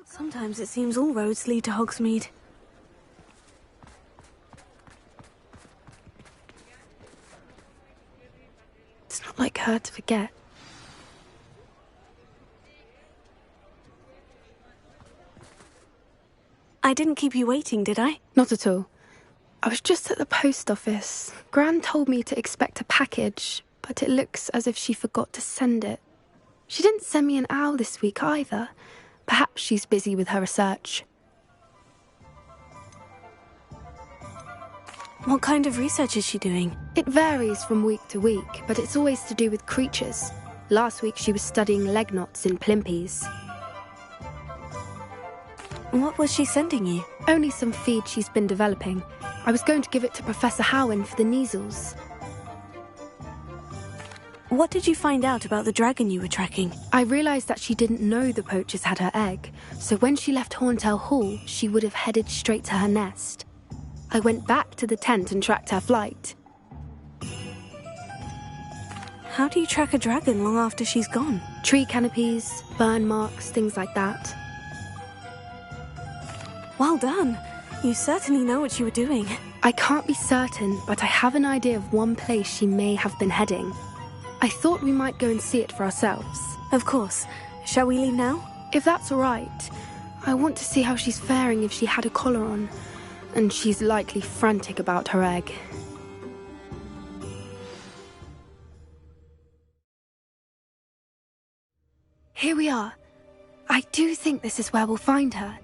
Sometimes it seems all roads lead to Hogsmeade. It's not like her to forget. I didn't keep you waiting, did I? Not at all. I was just at the post office. Gran told me to expect a package, but it looks as if she forgot to send it. She didn't send me an owl this week either. Perhaps she's busy with her research. What kind of research is she doing? It varies from week to week, but it's always to do with creatures. Last week she was studying leg knots in plimpies. What was she sending you? Only some feed she's been developing. I was going to give it to Professor Howen for the measles. What did you find out about the dragon you were tracking? I realised that she didn't know the poachers had her egg, so when she left Horntail Hall, she would have headed straight to her nest. I went back to the tent and tracked her flight. How do you track a dragon long after she's gone? Tree canopies, burn marks, things like that. Well done. You certainly know what you were doing. I can't be certain, but I have an idea of one place she may have been heading. I thought we might go and see it for ourselves. Of course. Shall we leave now? If that's all right. I want to see how she's faring if she had a collar on. And she's likely frantic about her egg. Here we are. I do think this is where we'll find her.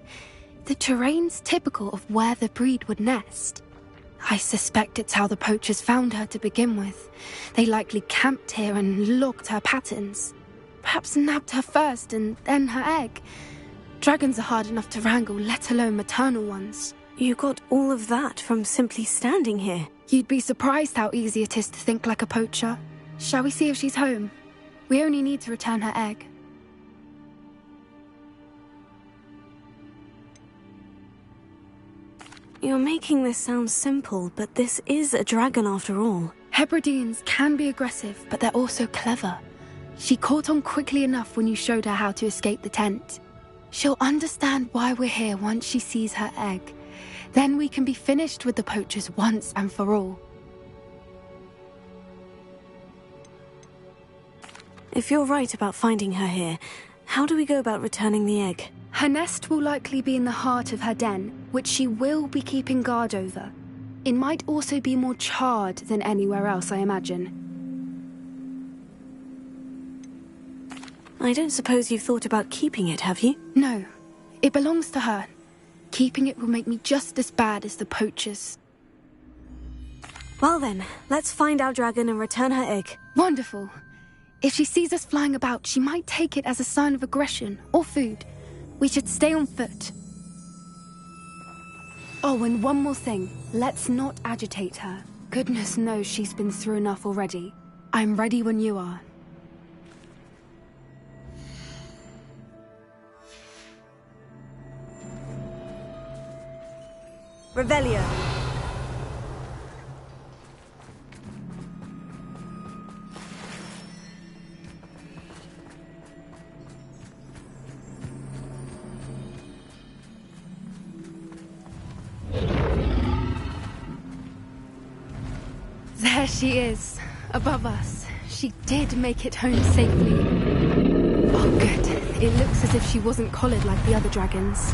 The terrain's typical of where the breed would nest. I suspect it's how the poachers found her to begin with. They likely camped here and logged her patterns. Perhaps nabbed her first and then her egg. Dragons are hard enough to wrangle, let alone maternal ones. You got all of that from simply standing here. You'd be surprised how easy it is to think like a poacher. Shall we see if she's home? We only need to return her egg. You're making this sound simple, but this is a dragon after all. Hebrideans can be aggressive, but they're also clever. She caught on quickly enough when you showed her how to escape the tent. She'll understand why we're here once she sees her egg. Then we can be finished with the poachers once and for all. If you're right about finding her here, how do we go about returning the egg? Her nest will likely be in the heart of her den, which she will be keeping guard over. It might also be more charred than anywhere else, I imagine. I don't suppose you've thought about keeping it, have you? No. It belongs to her. Keeping it will make me just as bad as the poachers. Well then, let's find our dragon and return her egg. Wonderful. If she sees us flying about, she might take it as a sign of aggression or food. We should stay on foot. Oh, and one more thing. Let's not agitate her. Goodness knows she's been through enough already. I'm ready when you are. Revelio. There she is, above us. She did make it home safely. Oh, good. It looks as if she wasn't collared like the other dragons.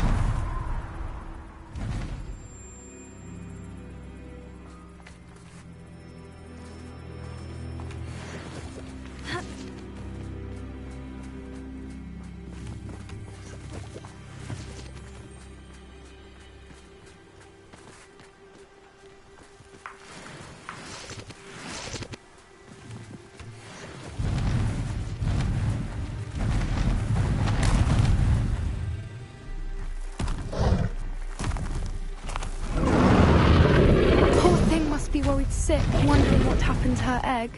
Worried sick, wondering what happened to her egg.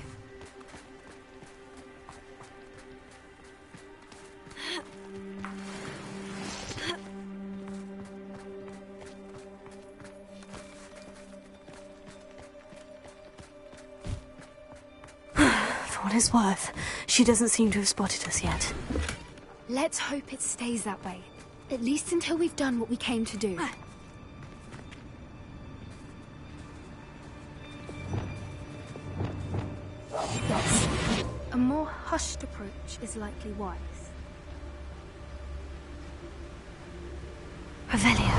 For what it's worth, she doesn't seem to have spotted us yet. Let's hope it stays that way. At least until we've done what we came to do. Yes. A more hushed approach is likely wise. Revelia.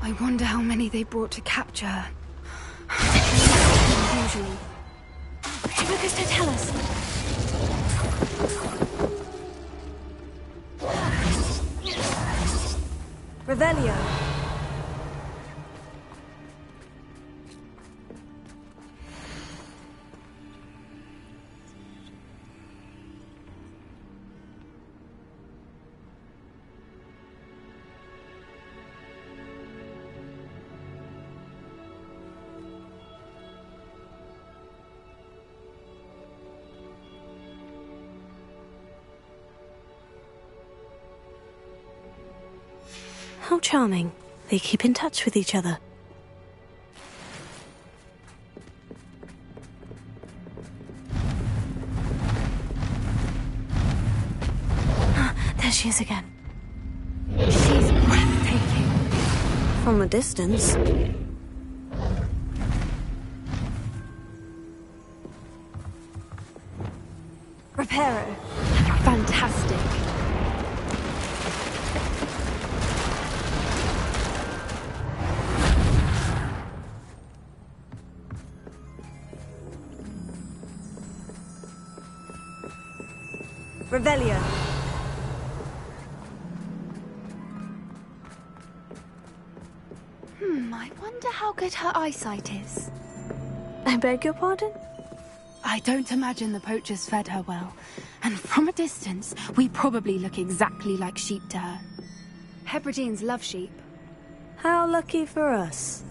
I wonder how many they brought to capture her. Usually. Lucas, don't tell us. Revelio. How charming. They keep in touch with each other. There she is again. She's breathtaking. From a distance. Reparo. Fantastic. Revelio. I wonder how good her eyesight is. I beg your pardon? I don't imagine the poachers fed her well. And from a distance, we probably look exactly like sheep to her. Hebrideans love sheep. How lucky for us.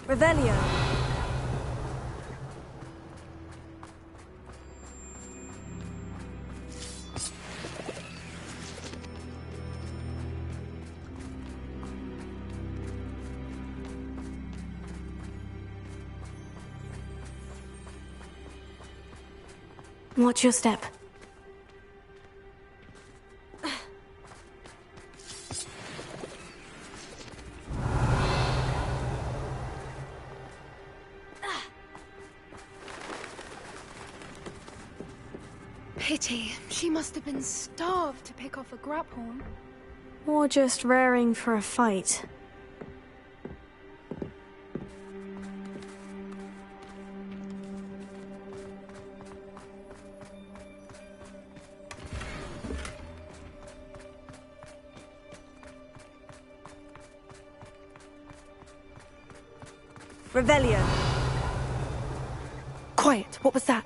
Revelio. Watch your step. Pity. She must have been starved to pick off a graphorn. Or just raring for a fight. Revelio. Quiet. What was that?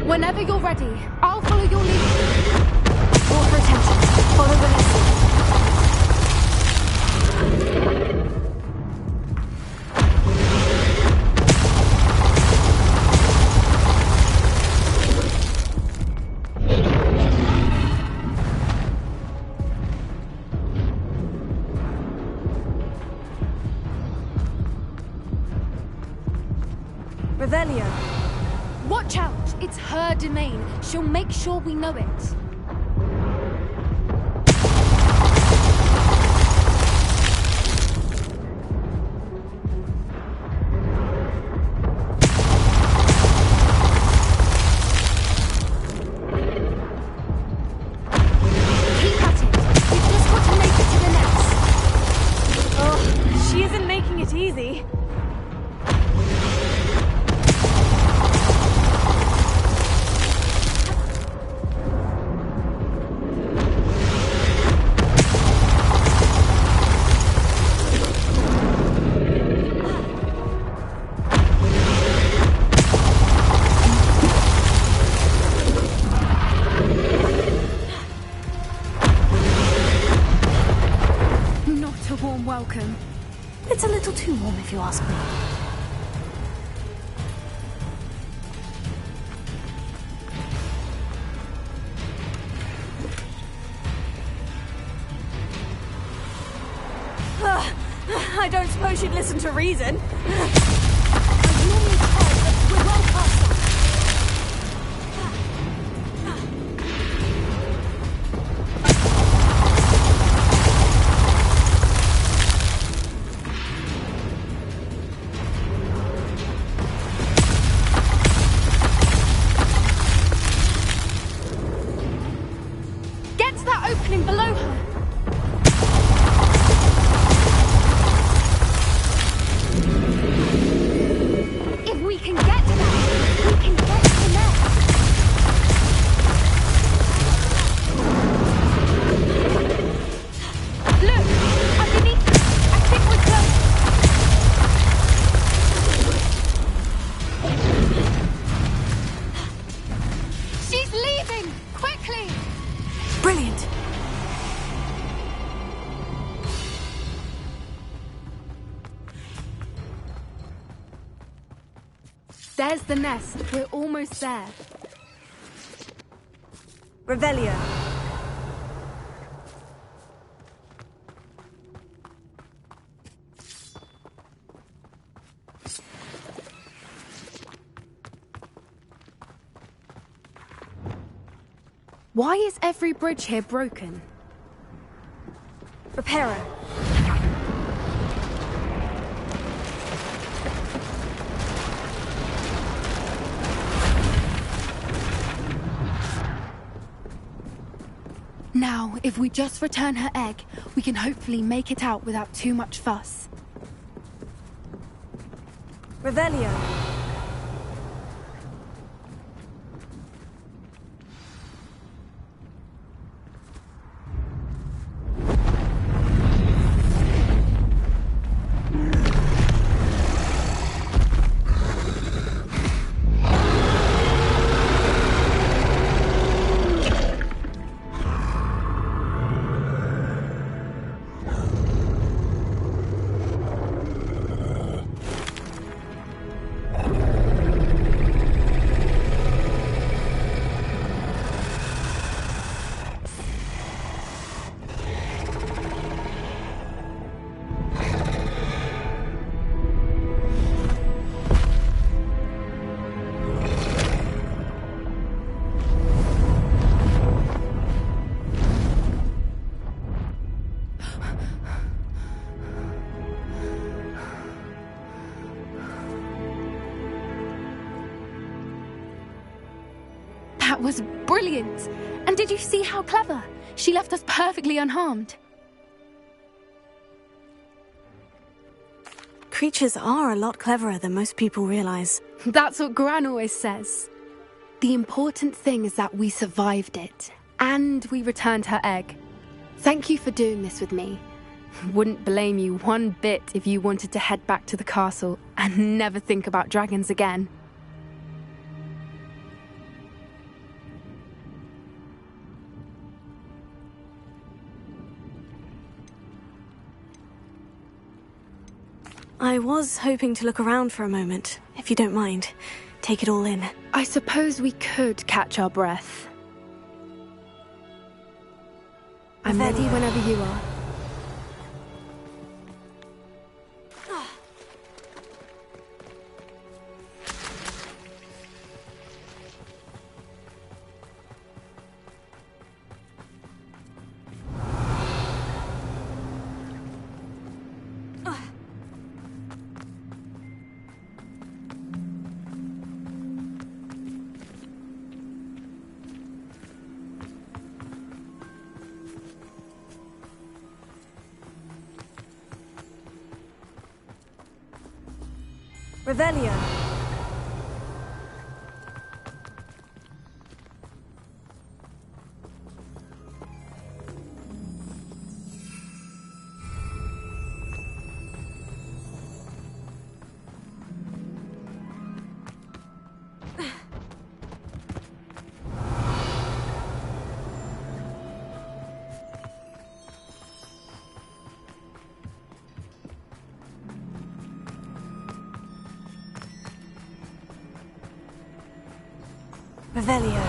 Whenever you're ready, I'll follow your lead. Call for attention. Follow the message. Revelio. Watch out! It's her domain. She'll make sure we know it. Keep at it. We've just got to make it to the nest. Oh, she isn't making it easy. Not a warm welcome. It's a little too warm, if you ask me. I don't suppose you'd listen to reason. I normally try, but we're well past that. Get to that opening below her. If we can get to that, we can get to the nest. Look, underneath us. I think we're close. She's leaving! Quickly! Brilliant. There's the nest. We're almost there. Revelio. Why is every bridge here broken? Reparo. Now, if we just return her egg, we can hopefully make it out without too much fuss. Revelio. That was brilliant! And did you see how clever? She left us perfectly unharmed. Creatures are a lot cleverer than most people realize. That's what Gran always says. The important thing is that we survived it, and we returned her egg. Thank you for doing this with me. Wouldn't blame you one bit if you wanted to head back to the castle and never think about dragons again. I was hoping to look around for a moment, if you don't mind. Take it all in. I suppose we could catch our breath. I'm ready whenever you are. Revelio. Revelio.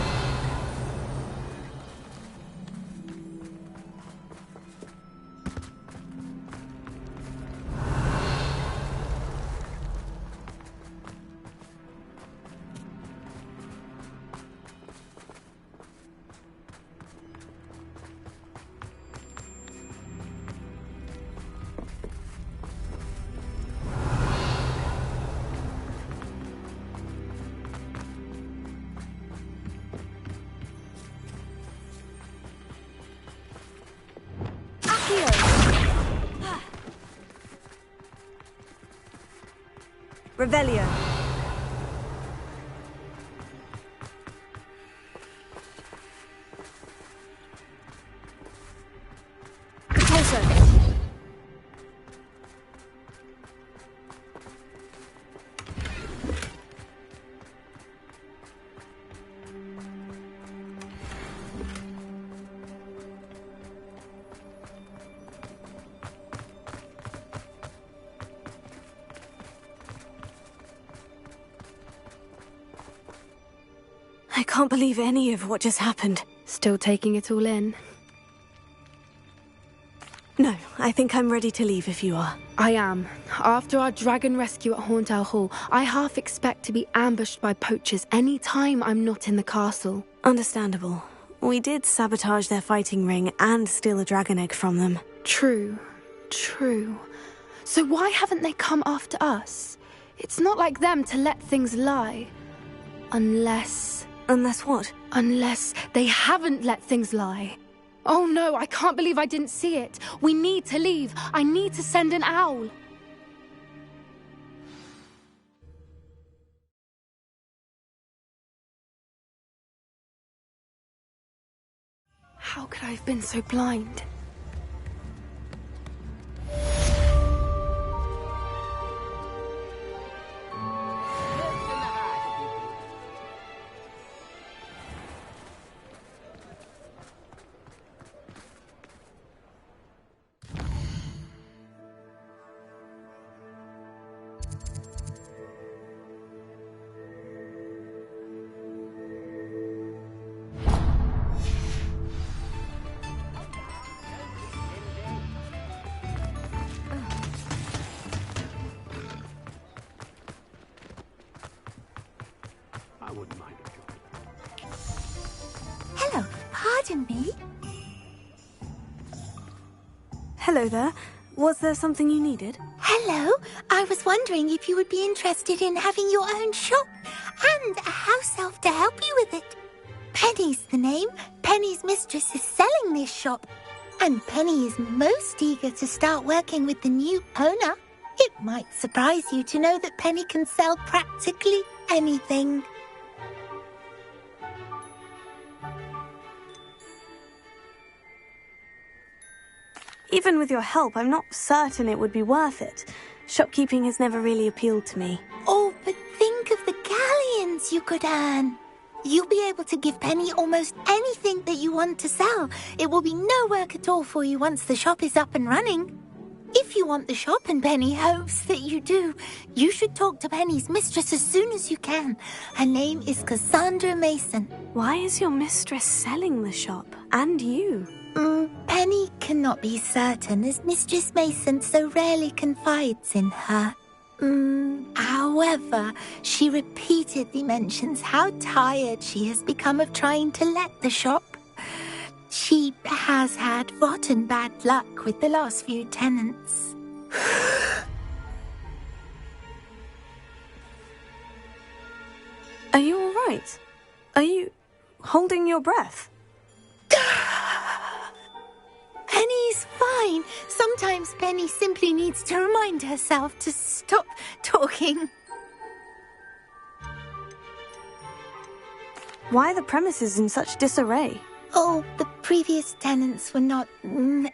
Revelio. Potato. I can't believe any of what just happened. Still taking it all in? No, I think I'm ready to leave if you are. I am. After our dragon rescue at Hauntow Hall, I half expect to be ambushed by poachers any time I'm not in the castle. Understandable. We did sabotage their fighting ring and steal a dragon egg from them. True. So why haven't they come after us? It's not like them to let things lie. Unless what? Unless they haven't let things lie. Oh no, I can't believe I didn't see it. We need to leave. I need to send an owl. How could I have been so blind? Hello, pardon me? Hello there. Was there something you needed? Hello, I was wondering if you would be interested in having your own shop and a house elf to help you with it. Penny's the name. Penny's mistress is selling this shop, and Penny is most eager to start working with the new owner. It might surprise you to know that Penny can sell practically anything. Even with your help, I'm not certain it would be worth it. Shopkeeping has never really appealed to me. Oh, but think of the galleons you could earn. You'll be able to give Penny almost anything that you want to sell. It will be no work at all for you once the shop is up and running. If you want the shop, and Penny hopes that you do, you should talk to Penny's mistress as soon as you can. Her name is Cassandra Mason. Why is your mistress selling the shop? And you? Penny cannot be certain, as Mistress Mason so rarely confides in her. However, she repeatedly mentions how tired she has become of trying to let the shop. She has had rotten bad luck with the last few tenants. Are you all right? Are you holding your breath? Penny's fine. Sometimes Penny simply needs to remind herself to stop talking. Why are the premises in such disarray? Oh, the previous tenants were not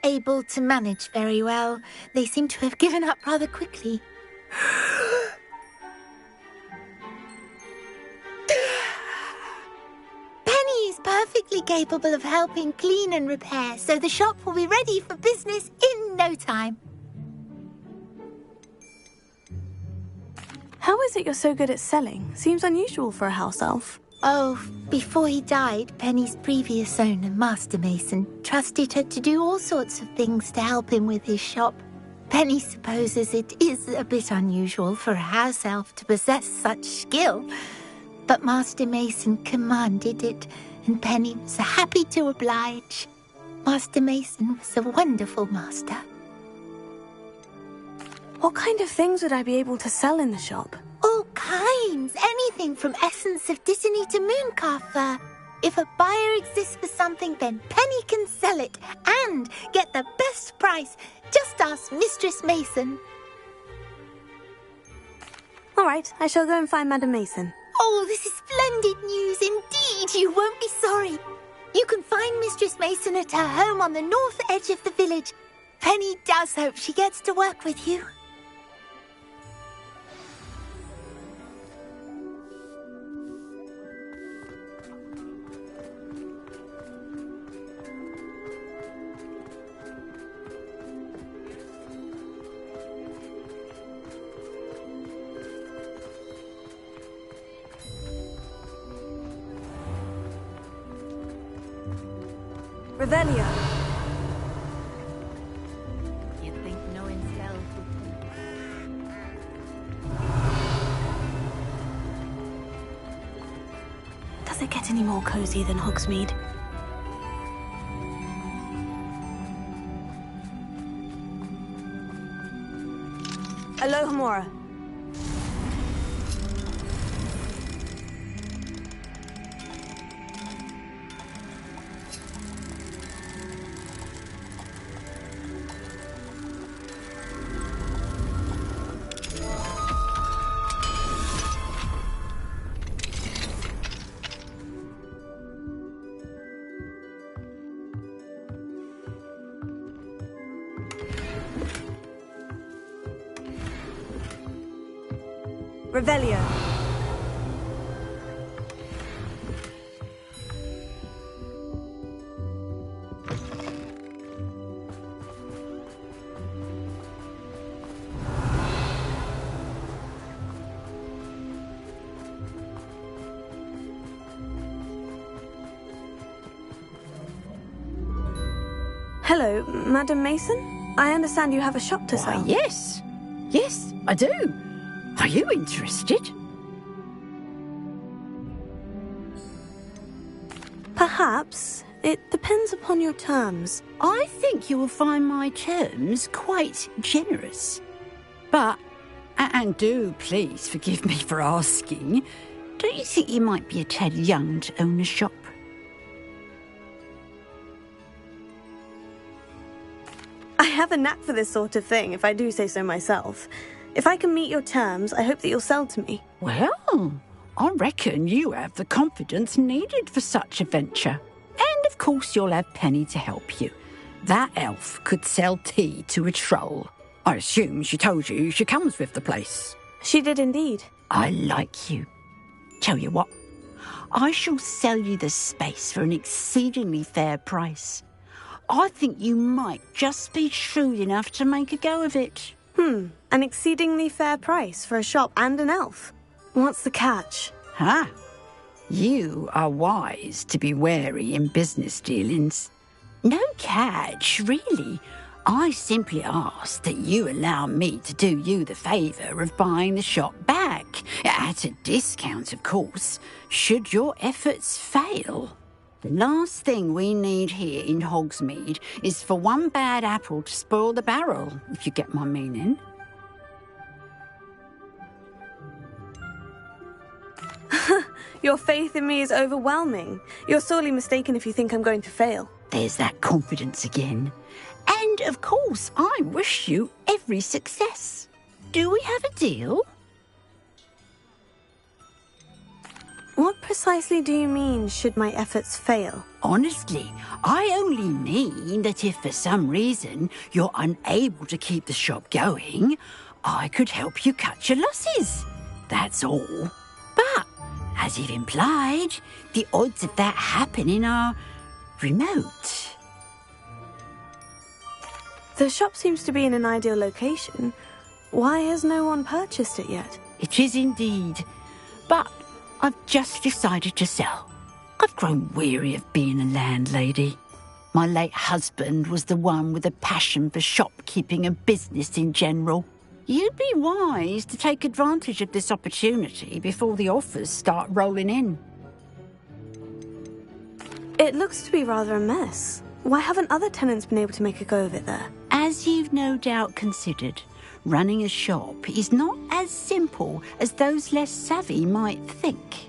able to manage very well. They seem to have given up rather quickly. Penny is perfectly capable of helping clean and repair, so the shop will be ready for business in no time. How is it you're so good at selling? Seems unusual for a house elf. Oh, before he died, Penny's previous owner, Master Mason, trusted her to do all sorts of things to help him with his shop. Penny supposes it is a bit unusual for a house elf to possess such skill, but Master Mason commanded it, and Penny was happy to oblige. Master Mason was a wonderful master. What kind of things would I be able to sell in the shop? All kinds. Anything from essence of Disney to mooncalf fur. If a buyer exists for something, then Penny can sell it and get the best price. Just ask Mistress Mason. All right, I shall go and find Madam Mason. Oh, this is splendid news indeed. You won't be sorry. You can find Mistress Mason at her home on the north edge of the village. Penny does hope she gets to work with you. Revelio. You think knowing spells Does it get any more cozy than Hogsmeade? Alohomora. Revelio. Hello, Madam Mason? I understand you have a shop to sell. Why, yes. Yes, I do. Are you interested? Perhaps. It depends upon your terms. I think you will find my terms quite generous. But, and do please forgive me for asking, don't you think you might be a tad young to own a shop? I have a knack for this sort of thing, if I do say so myself. If I can meet your terms, I hope that you'll sell to me. Well, I reckon you have the confidence needed for such a venture. And of course you'll have Penny to help you. That elf could sell tea to a troll. I assume she told you she comes with the place. She did indeed. I like you. Tell you what, I shall sell you the space for an exceedingly fair price. I think you might just be shrewd enough to make a go of it. An exceedingly fair price for a shop and an elf. What's the catch? Huh? You are wise to be wary in business dealings. No catch, really. I simply ask that you allow me to do you the favour of buying the shop back, at a discount, of course, should your efforts fail. The last thing we need here in Hogsmeade is for one bad apple to spoil the barrel, if you get my meaning. Your faith in me is overwhelming. You're sorely mistaken if you think I'm going to fail. There's that confidence again. And, of course, I wish you every success. Do we have a deal? What precisely do you mean, should my efforts fail? Honestly, I only mean that if for some reason you're unable to keep the shop going, I could help you cut your losses. That's all. But, as you've implied, the odds of that happening are remote. The shop seems to be in an ideal location. Why has no one purchased it yet? It is indeed. But I've just decided to sell. I've grown weary of being a landlady. My late husband was the one with a passion for shopkeeping and business in general. You'd be wise to take advantage of this opportunity before the offers start rolling in. It looks to be rather a mess. Why haven't other tenants been able to make a go of it there? As you've no doubt considered, running a shop is not as simple as those less savvy might think.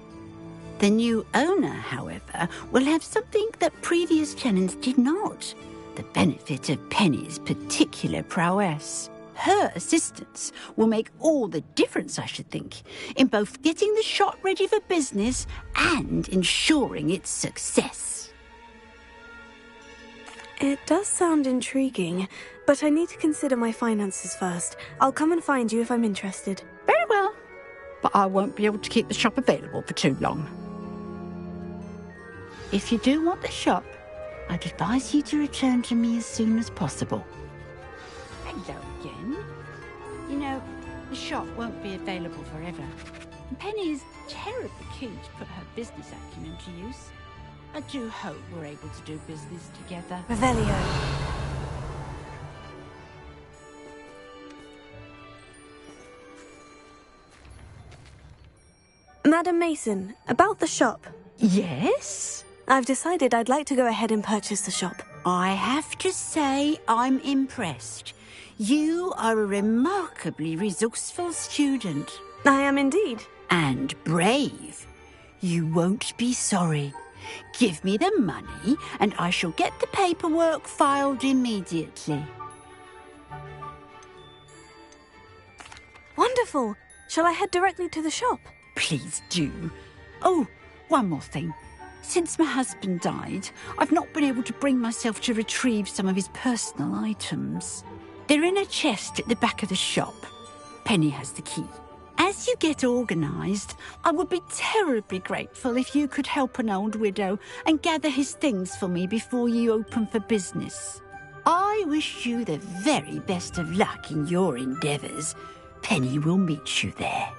The new owner, however, will have something that previous tenants did not, the benefit of Penny's particular prowess. Her assistance will make all the difference, I should think, in both getting the shop ready for business and ensuring its success. It does sound intriguing, but I need to consider my finances first. I'll come and find you if I'm interested. Very well, but I won't be able to keep the shop available for too long. If you do want the shop, I'd advise you to return to me as soon as possible. Hello again. You know, the shop won't be available forever. Penny is terribly keen to put her business acumen to use. I do hope we're able to do business together. Revelio. Madam Mason, about the shop. Yes? I've decided I'd like to go ahead and purchase the shop. I have to say I'm impressed. You are a remarkably resourceful student. I am indeed. And brave. You won't be sorry. Give me the money and I shall get the paperwork filed immediately. Wonderful. Shall I head directly to the shop? Please do. Oh, one more thing. Since my husband died, I've not been able to bring myself to retrieve some of his personal items. They're in a chest at the back of the shop. Penny has the key. As you get organised, I would be terribly grateful if you could help an old widow and gather his things for me before you open for business. I wish you the very best of luck in your endeavours. Penny will meet you there.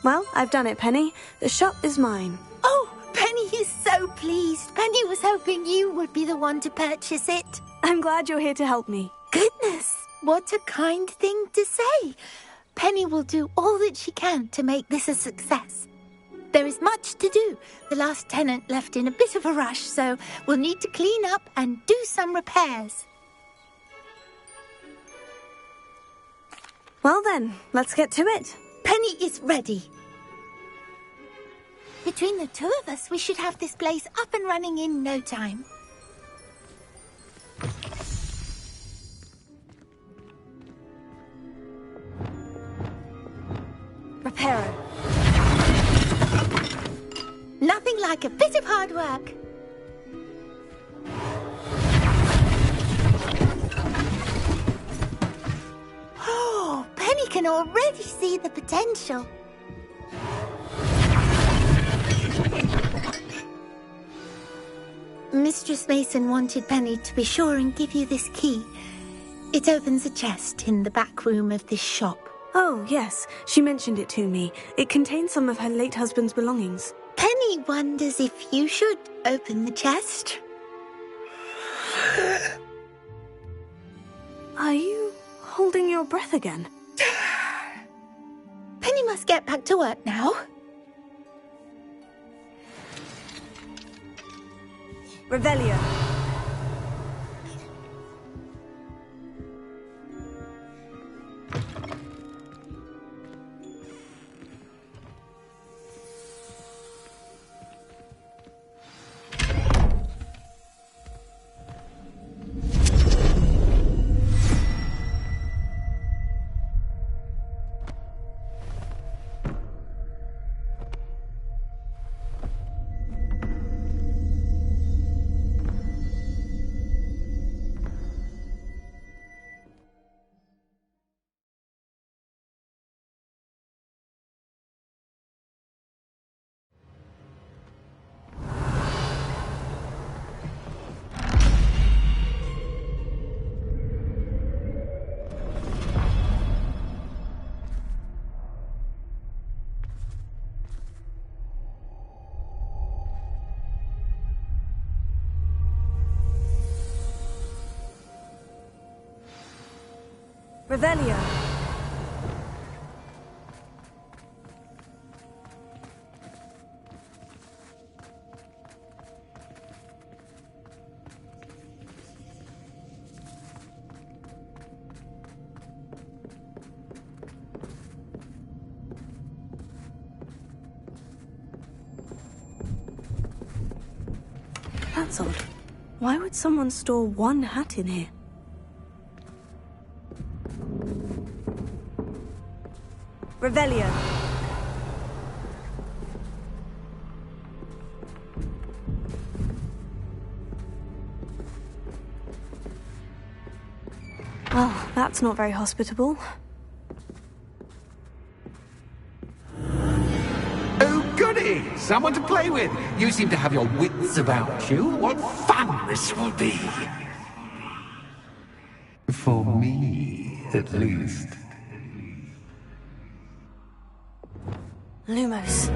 Well, I've done it, Penny. The shop is mine. Oh, Penny is so pleased. Penny was hoping you would be the one to purchase it. I'm glad you're here to help me. Goodness, what a kind thing to say. Penny will do all that she can to make this a success. There is much to do. The last tenant left in a bit of a rush, so we'll need to clean up and do some repairs. Well then, let's get to it. Penny is ready. Between the two of us, we should have this place up and running in no time. Reparo. Nothing like a bit of hard work. Oh, Penny can already see the potential. Mistress Mason wanted Penny to be sure and give you this key. It opens a chest in the back room of this shop. Oh, yes. She mentioned it to me. It contains some of her late husband's belongings. Penny wonders if you should open the chest. Are you holding your your breath again. Penny must get back to work now. Revelio. Revelio. That's odd. Why would someone store one hat in here? Revelio. Well, that's not very hospitable. Oh, goody! Someone to play with! You seem to have your wits about you. What fun this will be! For me, at least. Lumos.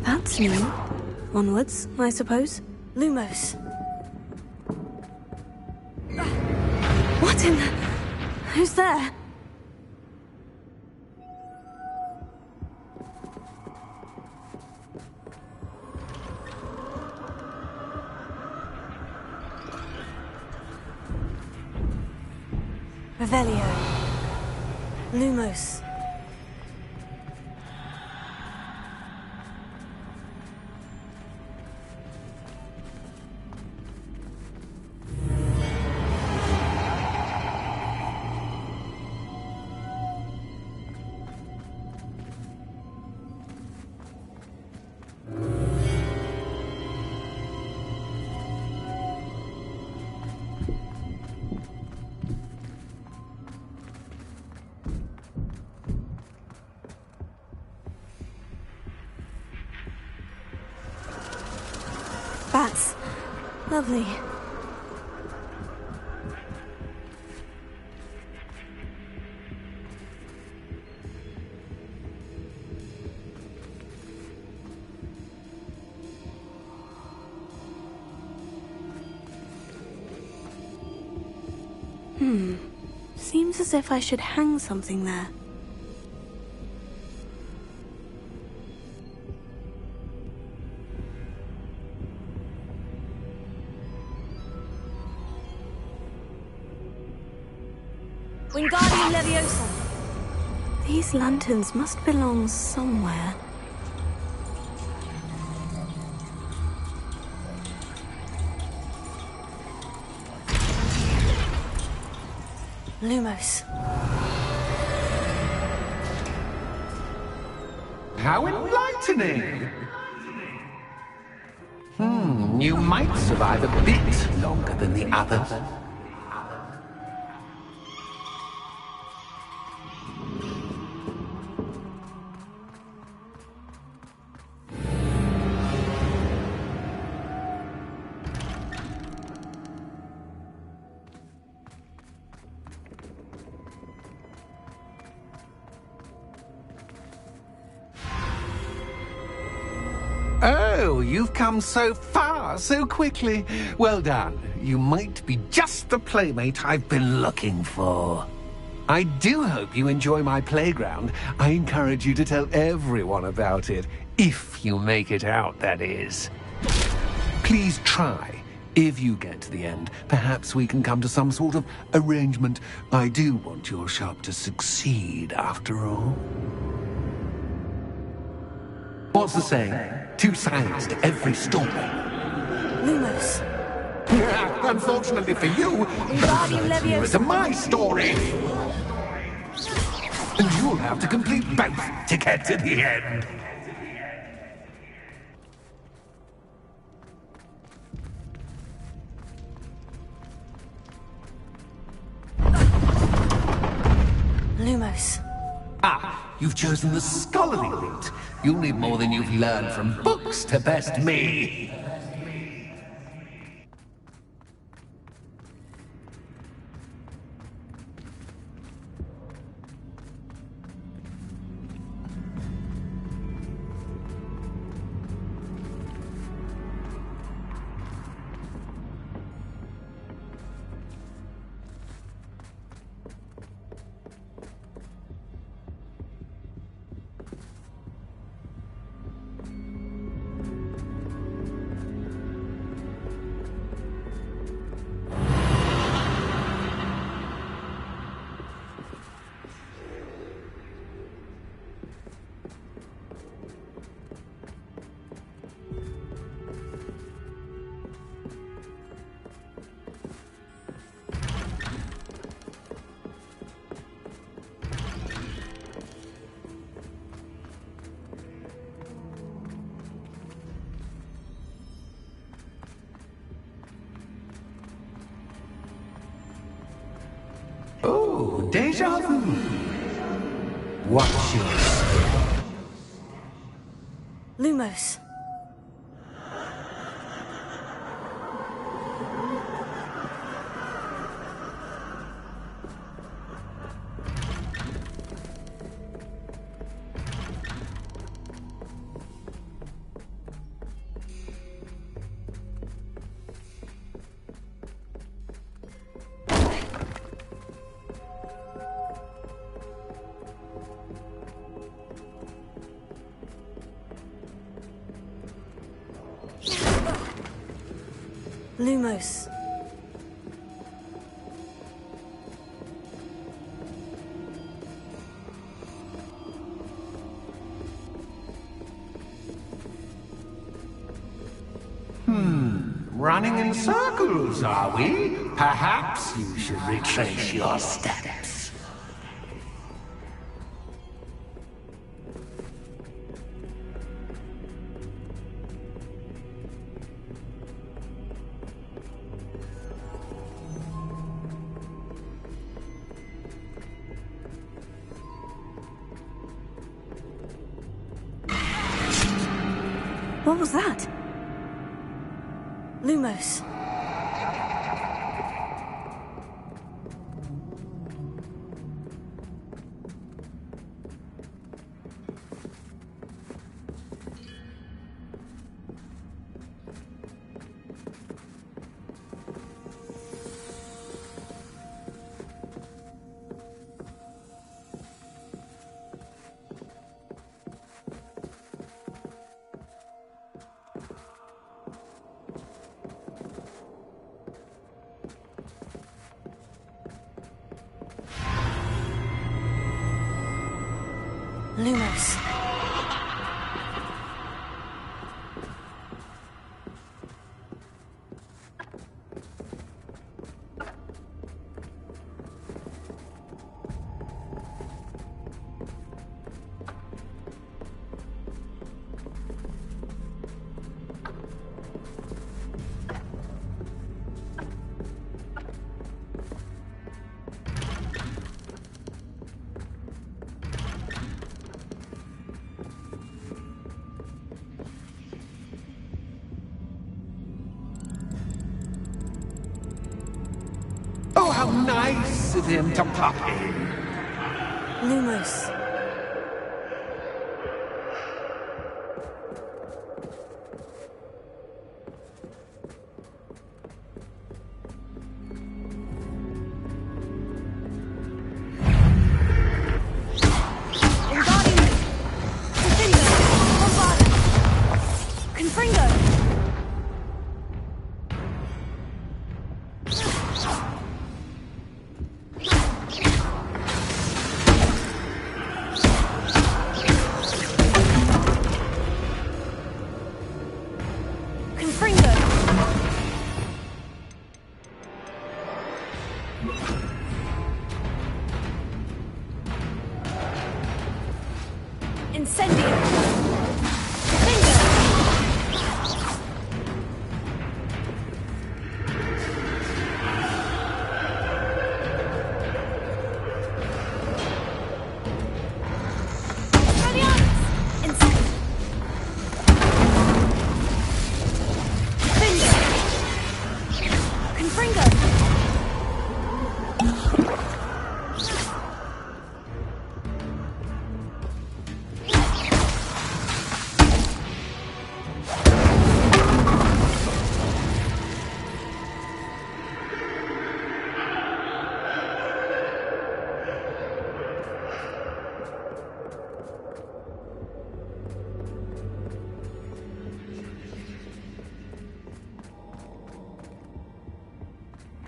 That's new. Onwards, I suppose. Lumos. What in the... Who's there? Revelio. Lumos. Bats. Lovely. Seems as if I should hang something there. Wingardium Leviosa. These lanterns must belong somewhere. Lumos. How enlightening! You might survive a bit longer than the others. Oh, you've come so far, so quickly. Well done. You might be just the playmate I've been looking for. I do hope you enjoy my playground. I encourage you to tell everyone about it. If you make it out, that is. Please try. If you get to the end, perhaps we can come to some sort of arrangement. I do want your shop to succeed, after all. What's the saying? Two sides to every story. Lumos. Unfortunately for you, here is my story. And you'll have to complete both to get to the end. Lumos. Ah, you've chosen the scholarly route. You'll need more than you've learned from books to best me. Oh, déjà vu. Watch your step. Lumos. Lumos. Running in circles, are we? Perhaps you should retrace your steps. What was that? Lumos. Lumos. Oh, how nice of him to pop in. Lumos. Incendio!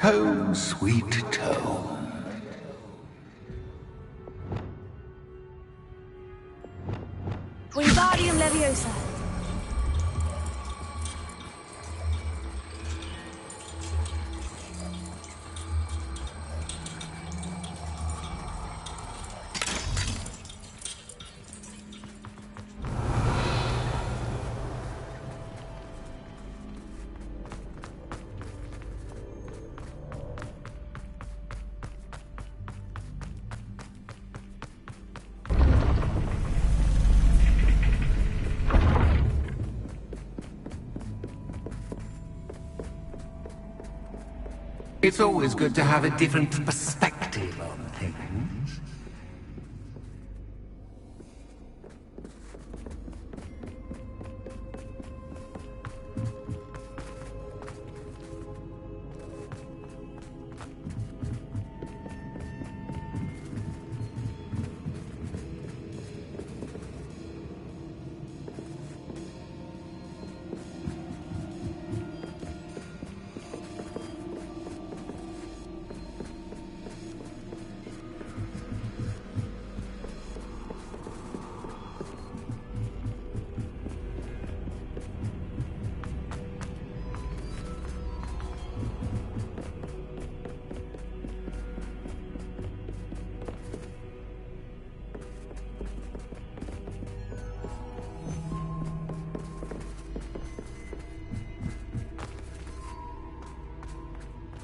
Home, sweet home. Wingardium Leviosa. It's always good to have a different perspective on things.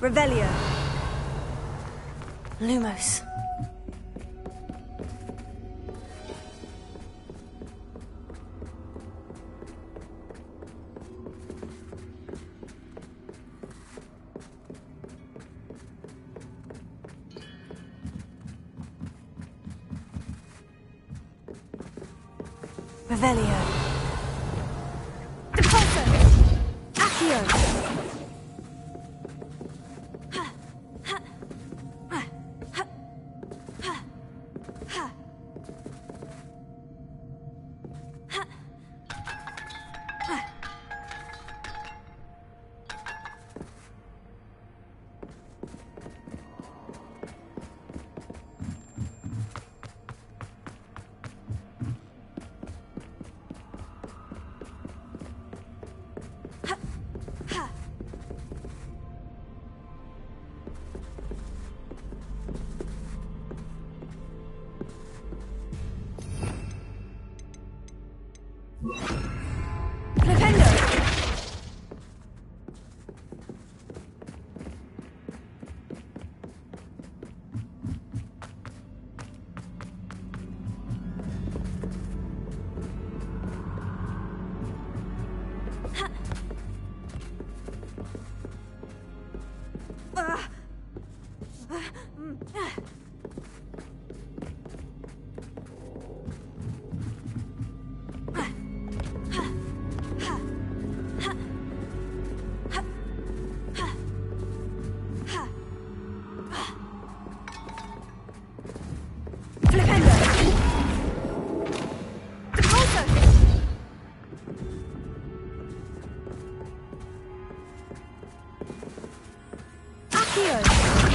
Revelio. Lumos. Revelio. Depulso. Accio.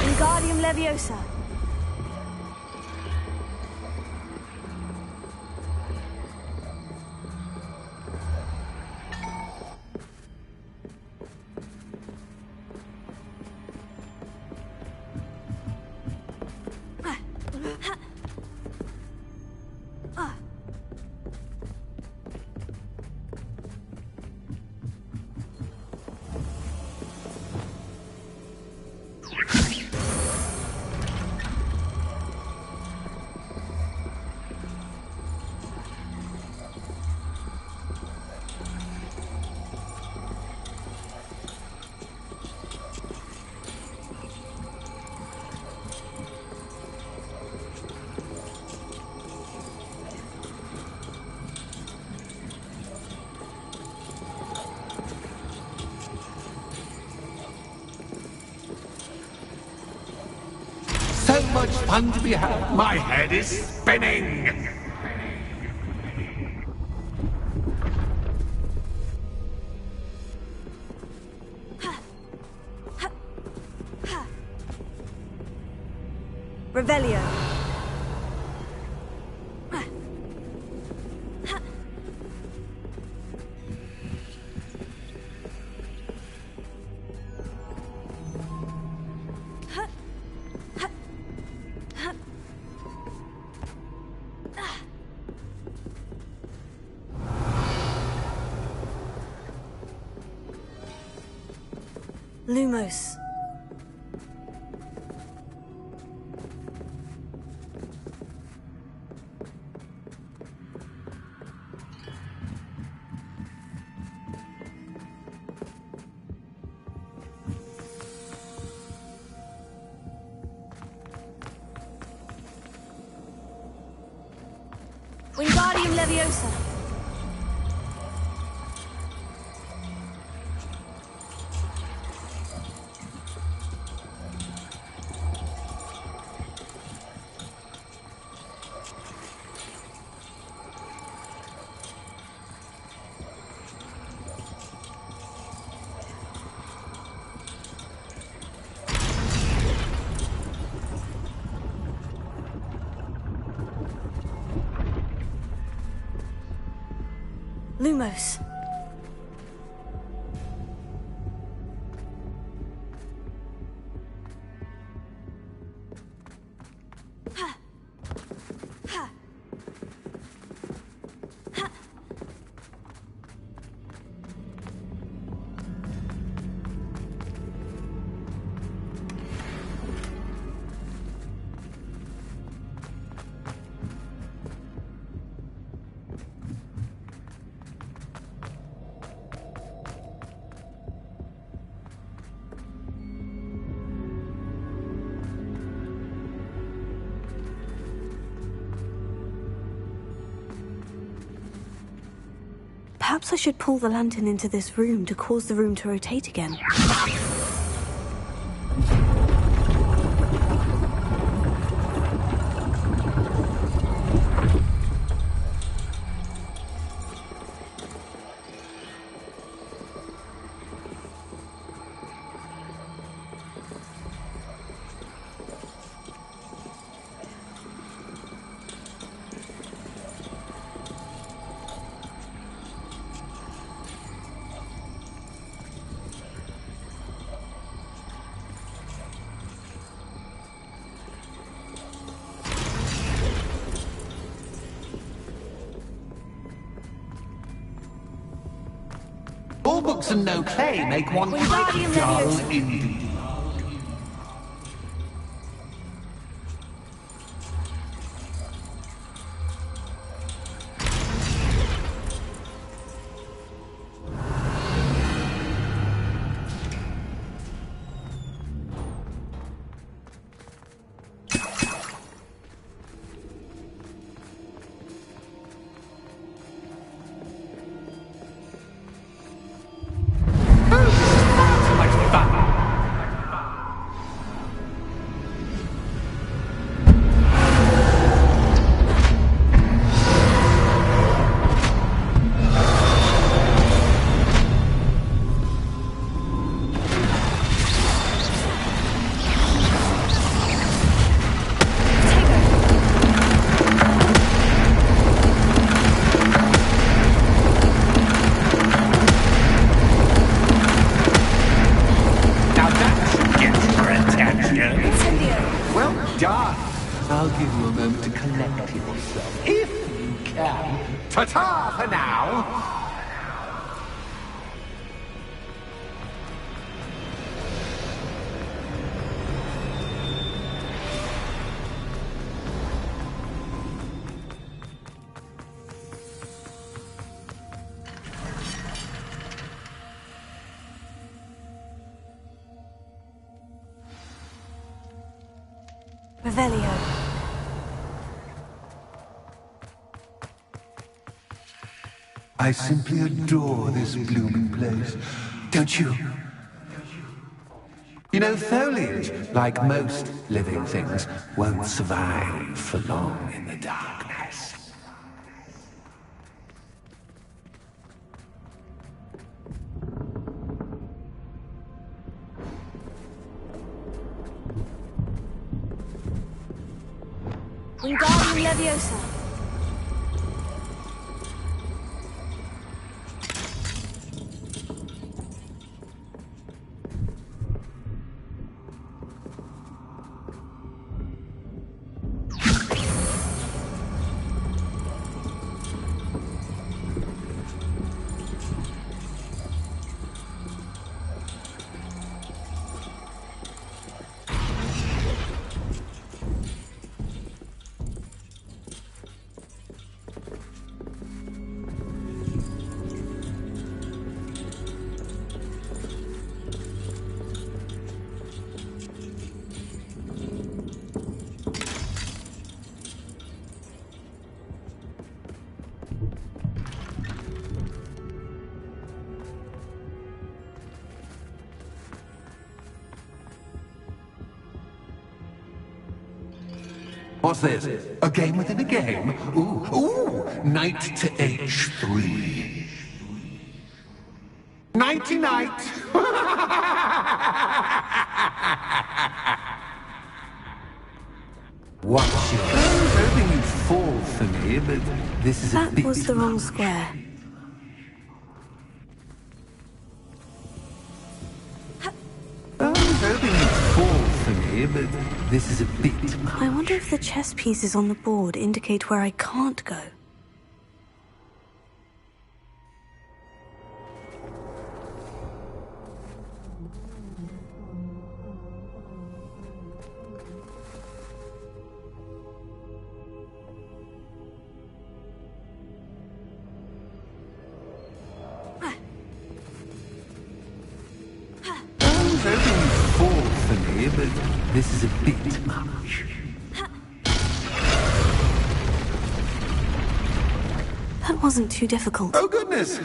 Wingardium Leviosa. fun to be had. My head is spinning. Revelio. Lumos. Wingardium Leviosa. Lumos. Perhaps I should pull the lantern into this room to cause the room to rotate again. All books and no clay make one Wingardium dull Leviosa. indeed. I'll give you a moment to collect yourself, if you can. Ta-ta for now! Revelio. I simply adore this blooming place. Don't you? You know, foliage, like most living things, won't survive for long in the darkness. Wingardium Leviosa. What's this? A game within a game? Ooh, knight to H3. Nighty-night! Watch it. I was hoping you'd fall for me, but this is a bit... That was the wrong square. I was hoping you'd fall for me, but this is a bit... I wonder if the chess pieces on the board indicate where I can't go. I was hoping you'd fall for me, but this is a bit much. That wasn't too difficult. Oh, goodness!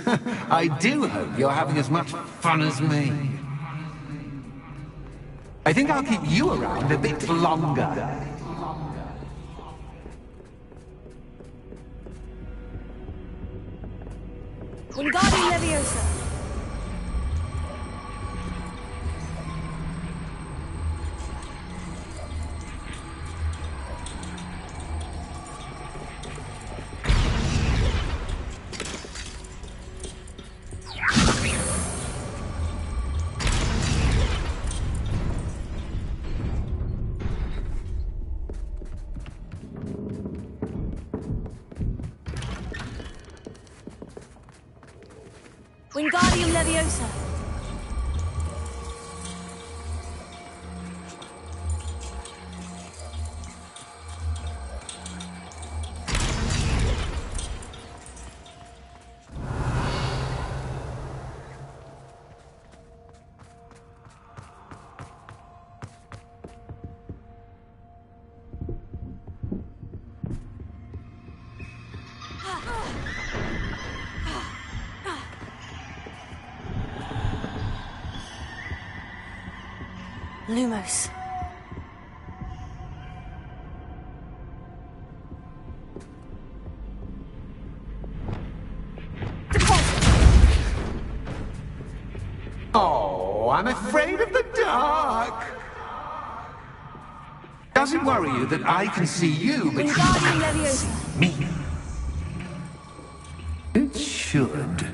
I do hope you're having as much fun as me. I think I'll keep you around a bit longer. Wingardium Leviosa. Wingardium Leviosa. Lumos. Oh, I'm afraid of the dark. Does it worry you that I can see you, but you Wingardium can't Leviosa. see me? It should.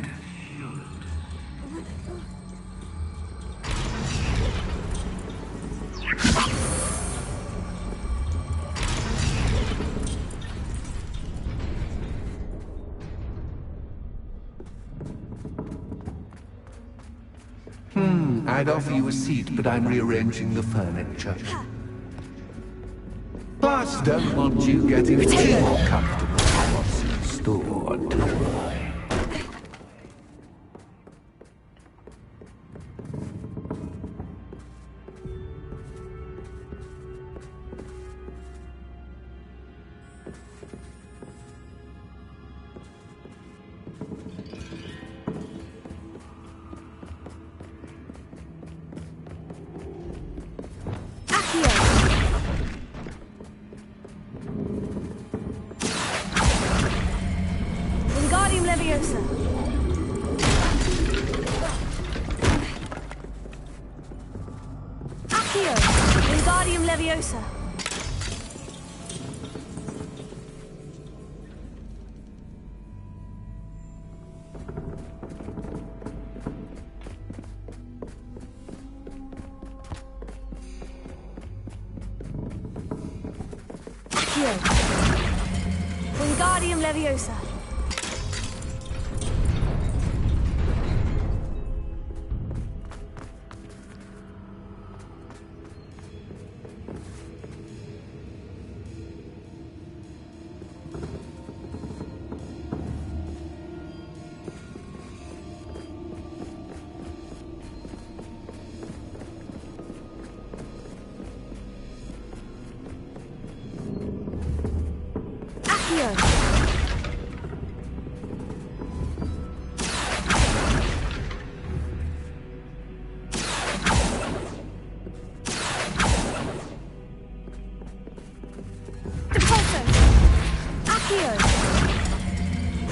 I'd offer you a seat, but I'm rearranging the furniture. Plus, don't want you getting too comfortable with what's in store, do I? Leviosa. Accio. Wingardium Leviosa.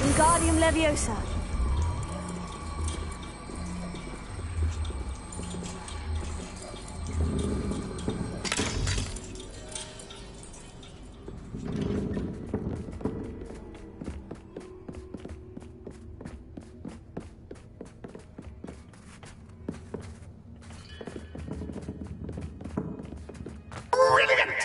Wingardium Leviosa. Brilliant!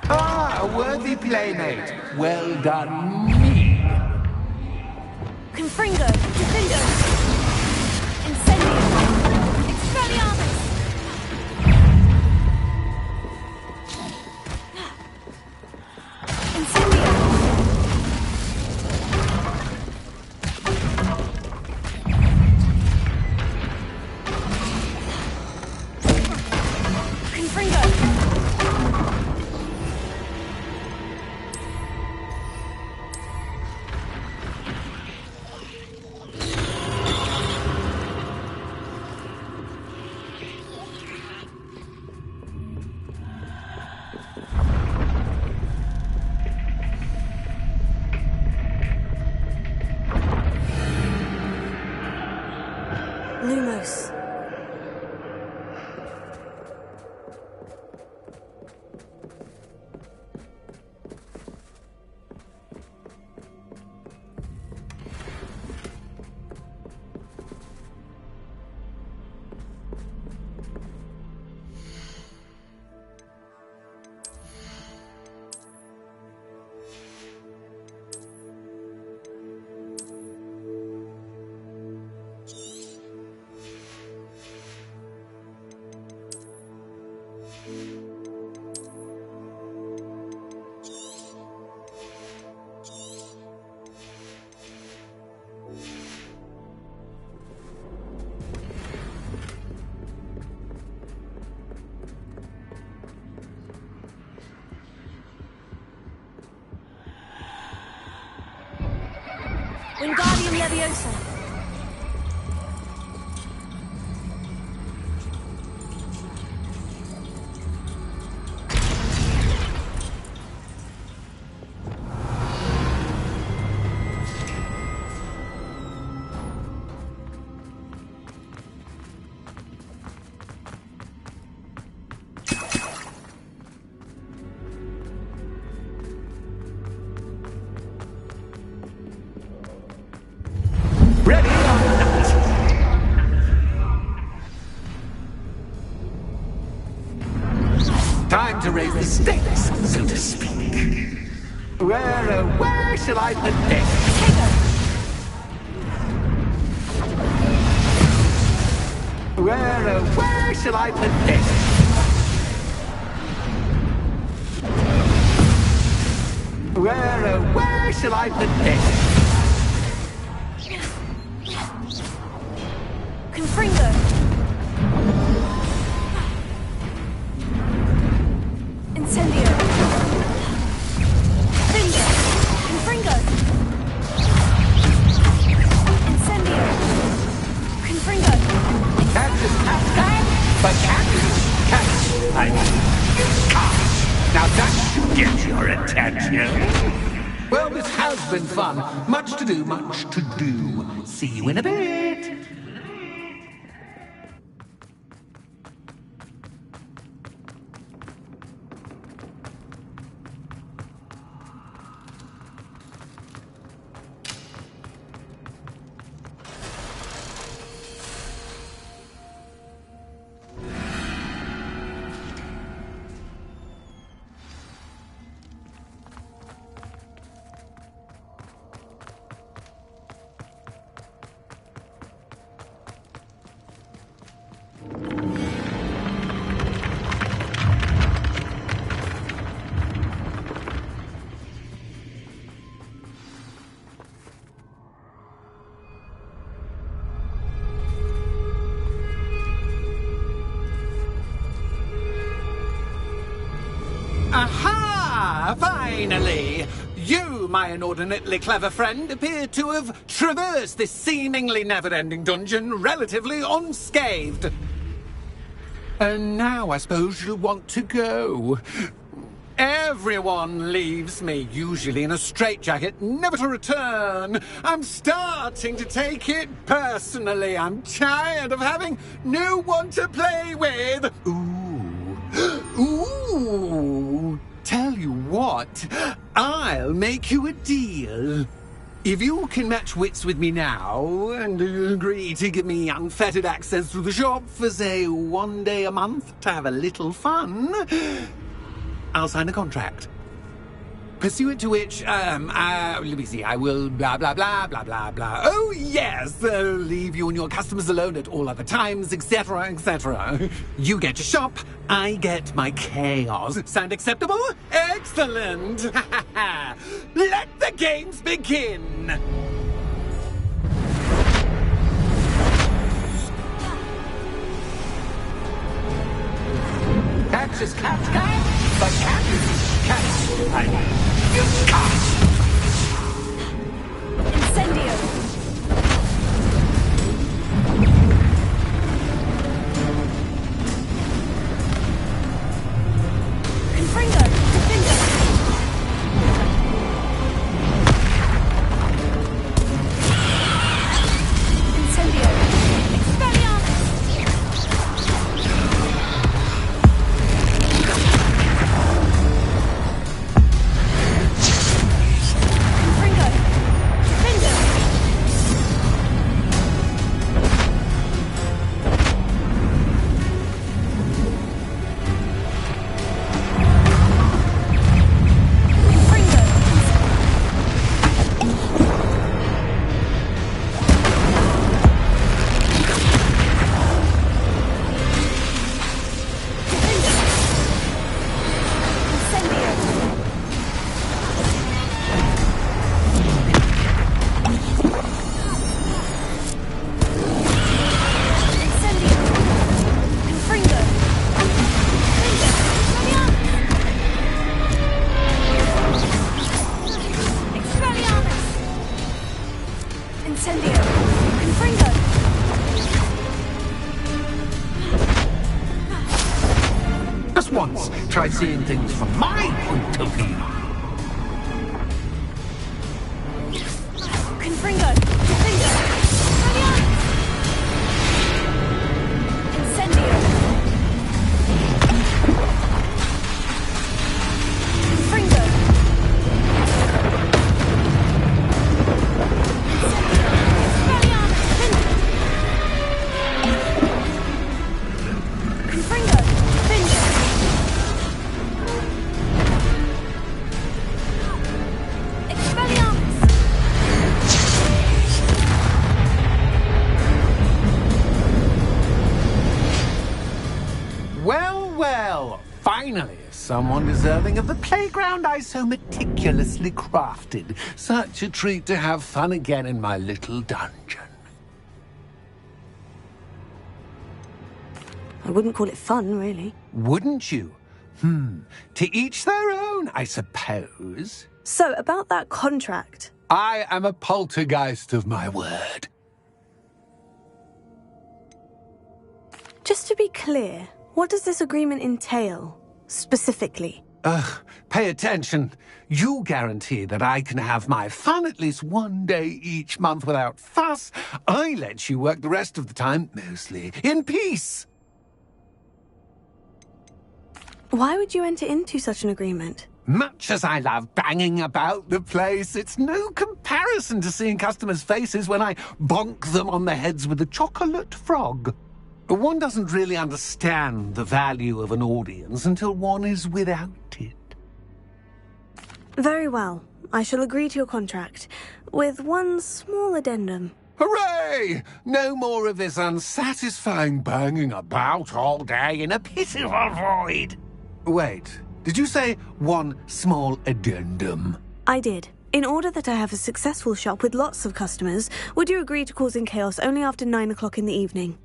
Ah, a worthy playmate. Well done, me. Confringo. Defendo. Incendio. Expelliarmus. Incendio. Confringo. Lumos. Wingardium Leviosa. Ready or not? Time to raise the stakes, so to speak. Where shall I put this? Where shall I put this? Where shall I put this? Confringo. Incendio. Finger. Confringo. Incendio. Confringo. Catch is pastime, but catch, I mean, you can't. Now that should get your attention. Well, this has been fun. Much to do, much to do. See you in a bit. Aha! Finally! You, my inordinately clever friend, appear to have traversed this seemingly never-ending dungeon relatively unscathed. And now I suppose you'll want to go. Everyone leaves me, usually in a straitjacket, never to return. I'm starting to take it personally. I'm tired of having no one to play with. Ooh. Tell you what, I'll make you a deal. If you can match wits with me now and agree to give me unfettered access to the shop for, say, 1 day a month to have a little fun, I'll sign a contract. Pursuant to which, let me see, I will blah, blah, blah, blah, blah, blah. Oh, yes, leave you and your customers alone at all other times, etc., etc. You get your shop, I get my chaos. Sound acceptable? Excellent! Let the games begin! Catch is cat, but cat is cat. You cat! Incendio! Confringo! Confringo! Incendio! Expelliarmus! Confringo! Defendo! Confringo! Incendio! Confringo! Just once, try seeing things from my point of view. Confringo! Defendo! Incendio! Confringo! Confringo! Defendo! Expelliarmus! Well, finally, someone deserving of the playground I so meticulously crafted. Such a treat to have fun again in my little dungeon. I wouldn't call it fun, really. Wouldn't you? To each their own, I suppose. So, about that contract. I am a poltergeist of my word. Just to be clear, what does this agreement entail, specifically? Pay attention. You guarantee that I can have my fun at least 1 day each month without fuss. I let you work the rest of the time, mostly in peace. Why would you enter into such an agreement? Much as I love banging about the place, it's no comparison to seeing customers' faces when I bonk them on the heads with a chocolate frog. One doesn't really understand the value of an audience until one is without it. Very well. I shall agree to your contract, with one small addendum. Hooray! No more of this unsatisfying banging about all day in a pitiful void. Wait, did you say one small addendum? I did. In order that I have a successful shop with lots of customers, would you agree to causing chaos only after 9 o'clock in the evening?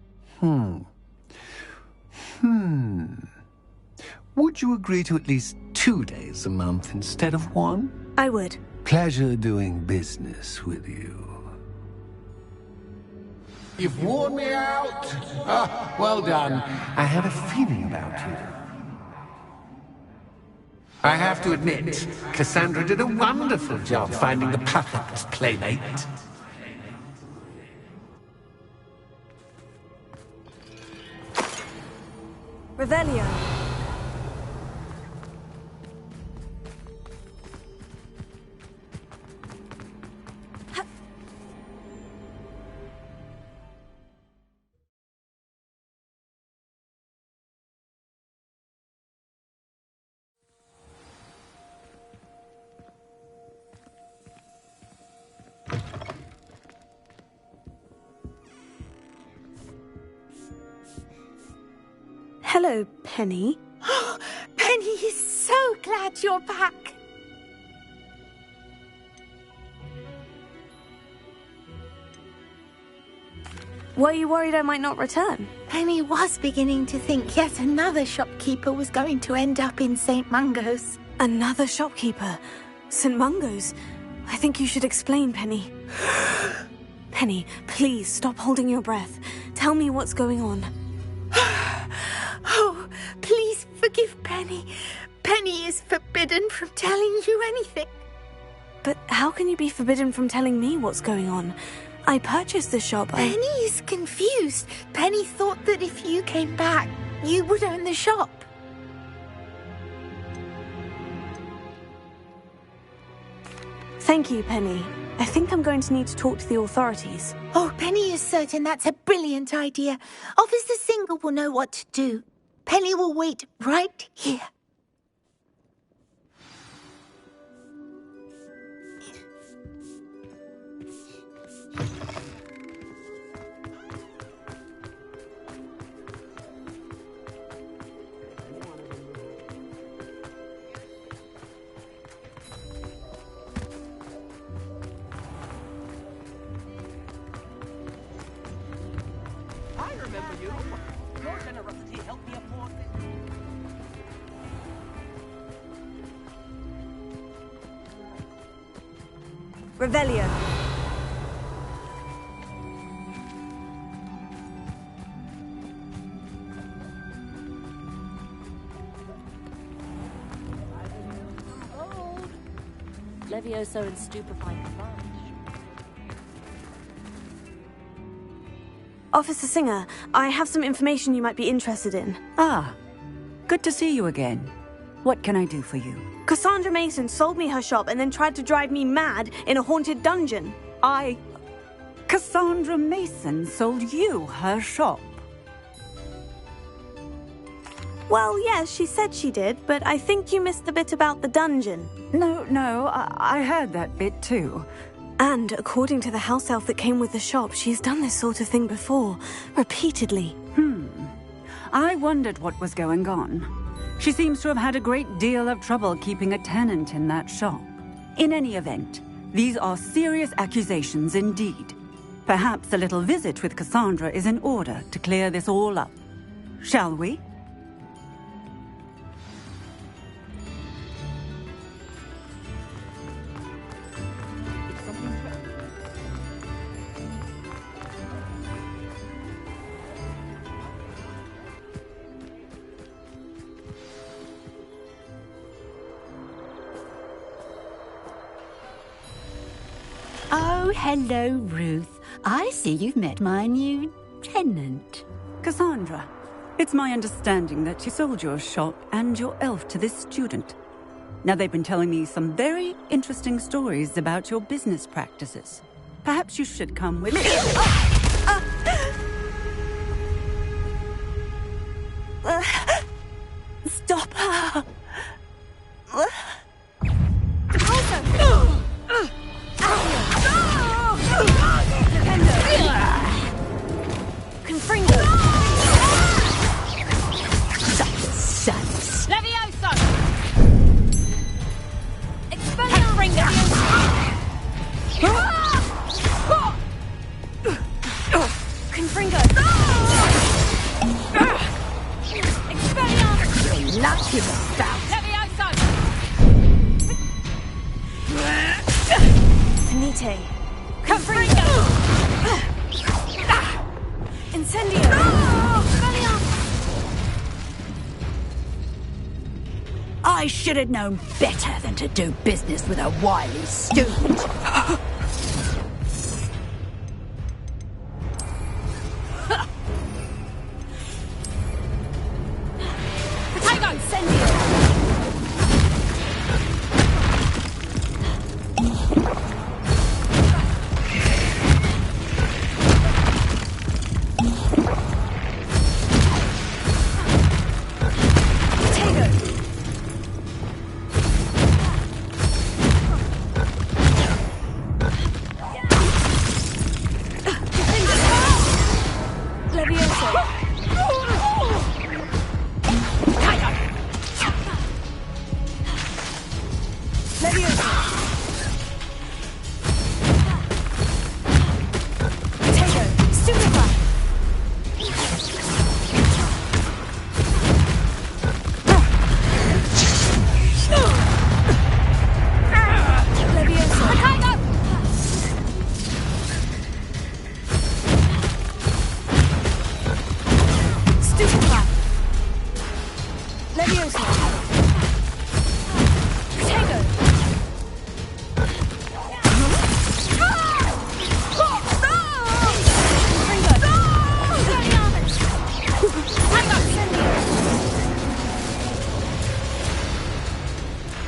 Would you agree to at least 2 days a month instead of 1? I would. Pleasure doing business with you. You've worn me out. Ah, well done. I had a feeling about you. I have to admit, Cassandra did a wonderful job finding the perfect playmate. Revelio. Hello, Penny. Penny is so glad you're back. Were you worried I might not return? Penny was beginning to think yet another shopkeeper was going to end up in St. Mungo's. Another shopkeeper? St. Mungo's? I think you should explain, Penny. Penny, please stop holding your breath. Tell me what's going on. Oh, please forgive Penny. Penny is forbidden from telling you anything. But how can you be forbidden from telling me what's going on? I purchased the shop. Penny is confused. Penny thought that if you came back, you would own the shop. Thank you, Penny. I think I'm going to need to talk to the authorities. Oh, Penny is certain that's a brilliant idea. Officer Single will know what to do. Penny will wait right here. I remember you. Your generosity helped me afford this. Revelio. Levioso and stupefying flash. Officer Singer, I have some information you might be interested in. Ah, good to see you again. What can I do for you? Cassandra Mason sold me her shop and then tried to drive me mad in a haunted dungeon. Cassandra Mason sold you her shop? Well, yes, she said she did, but I think you missed the bit about the dungeon. No, I heard that bit too. And according to the house elf that came with the shop, she's done this sort of thing before, repeatedly. I wondered what was going on. She seems to have had a great deal of trouble keeping a tenant in that shop. In any event, these are serious accusations indeed. Perhaps a little visit with Cassandra is in order to clear this all up. Shall we? Oh, hello, Ruth. I see you've met my new tenant. Cassandra, it's my understanding that you sold your shop and your elf to this student. Now, they've been telling me some very interesting stories about your business practices. Perhaps you should come with me. Stop her! Confringo! Levioso! Confringo! Confringo! Vite. Confringo! Incendio! I should have known better than to do business with a wily student. Potato! Incendio!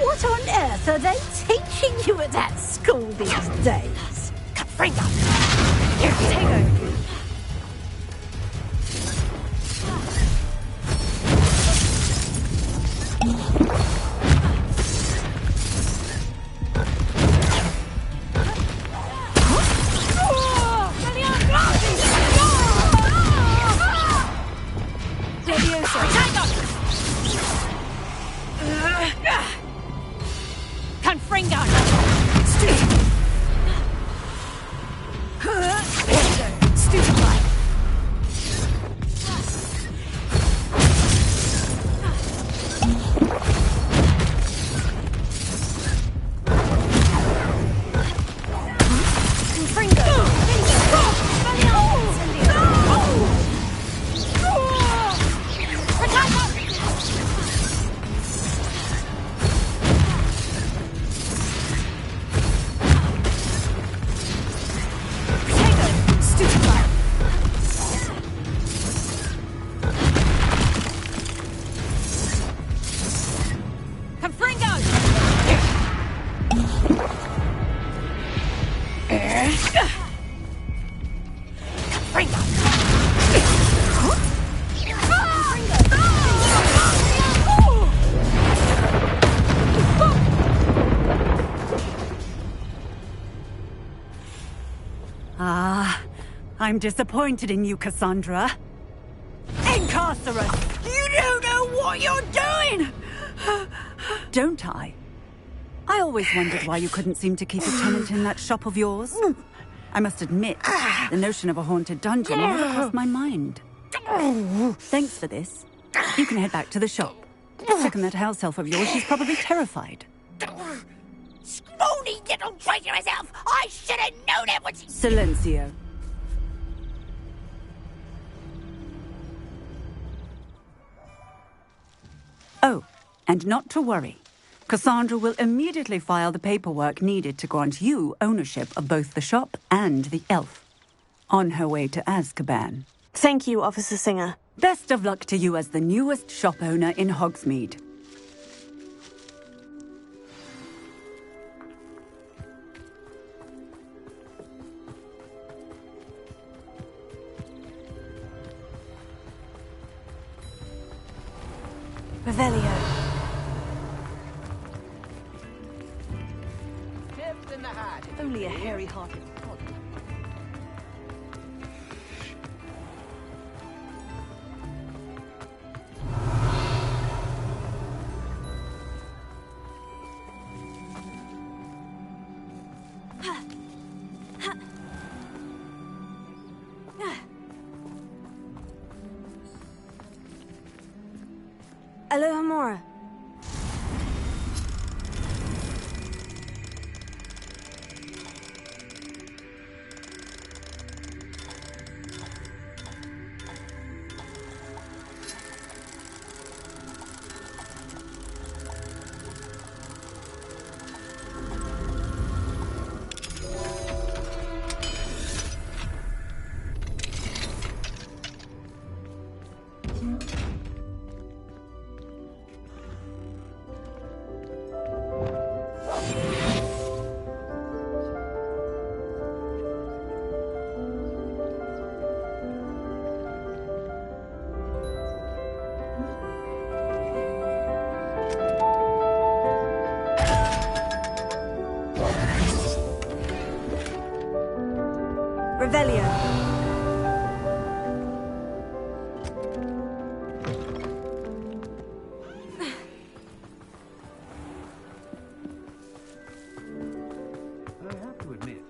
What on earth are they teaching you at that school these days? Confringo! Potato! Confringo! Stupefy! I'm disappointed in you, Cassandra. Incarcerate! You don't know what you're doing! Don't I? I always wondered why you couldn't seem to keep a tenant in that shop of yours. I must admit, the notion of a haunted dungeon never crossed my mind. Thanks for this. You can head back to the shop. Second that house elf of yours, she's probably terrified. Scrawny little traitor herself! I should have known it was... Silencio. Oh, and not to worry. Cassandra will immediately file the paperwork needed to grant you ownership of both the shop and the elf. On her way to Azkaban. Thank you, Officer Singer. Best of luck to you as the newest shop owner in Hogsmeade. Revelio. Tips in the hat. Only a hairy-hearted pod. Alohomora. Revelio. I have to admit,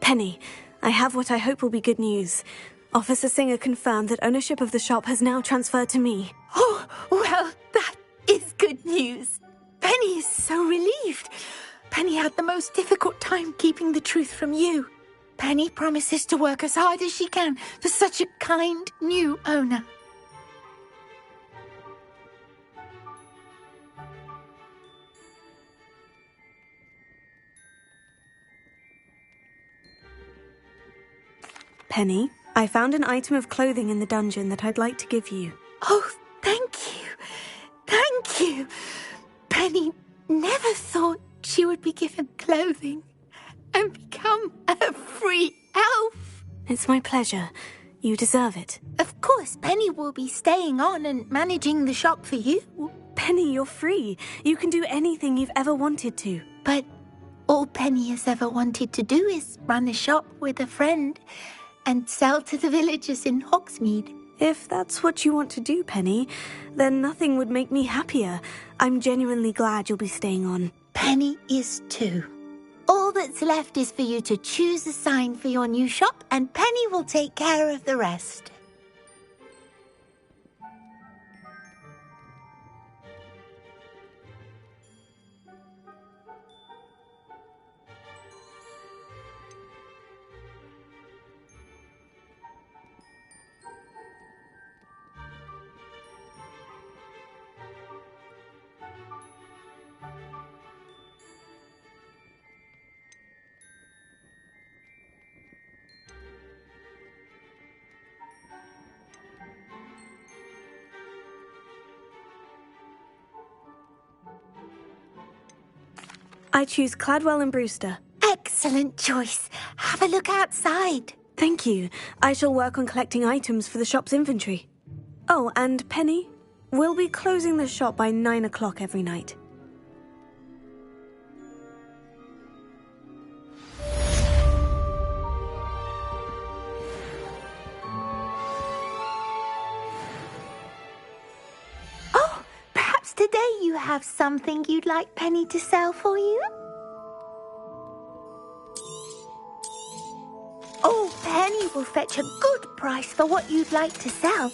Penny, I have what I hope will be good news. Officer Singer confirmed that ownership of the shop has now transferred to me. Oh, well, that is good news. Penny is so relieved. Penny had the most difficult time keeping the truth from you. Penny promises to work as hard as she can for such a kind new owner. Penny, I found an item of clothing in the dungeon that I'd like to give you. Oh, thank you. Thank you. Penny never thought she would be given clothing and become a free elf. It's my pleasure. You deserve it. Of course, Penny will be staying on and managing the shop for you. Penny, you're free. You can do anything you've ever wanted to. But all Penny has ever wanted to do is run a shop with a friend and sell to the villagers in Hogsmeade. If that's what you want to do, Penny, then nothing would make me happier. I'm genuinely glad you'll be staying on. Penny is too. All that's left is for you to choose a sign for your new shop, and Penny will take care of the rest. I choose Cladwell and Brewster. Excellent choice. Have a look outside. Thank you. I shall work on collecting items for the shop's inventory. Oh, and Penny, we'll be closing the shop by 9 o'clock every night. Oh, perhaps today you have something you'd like Penny to sell for you? Oh, Penny will fetch a good price for what you'd like to sell.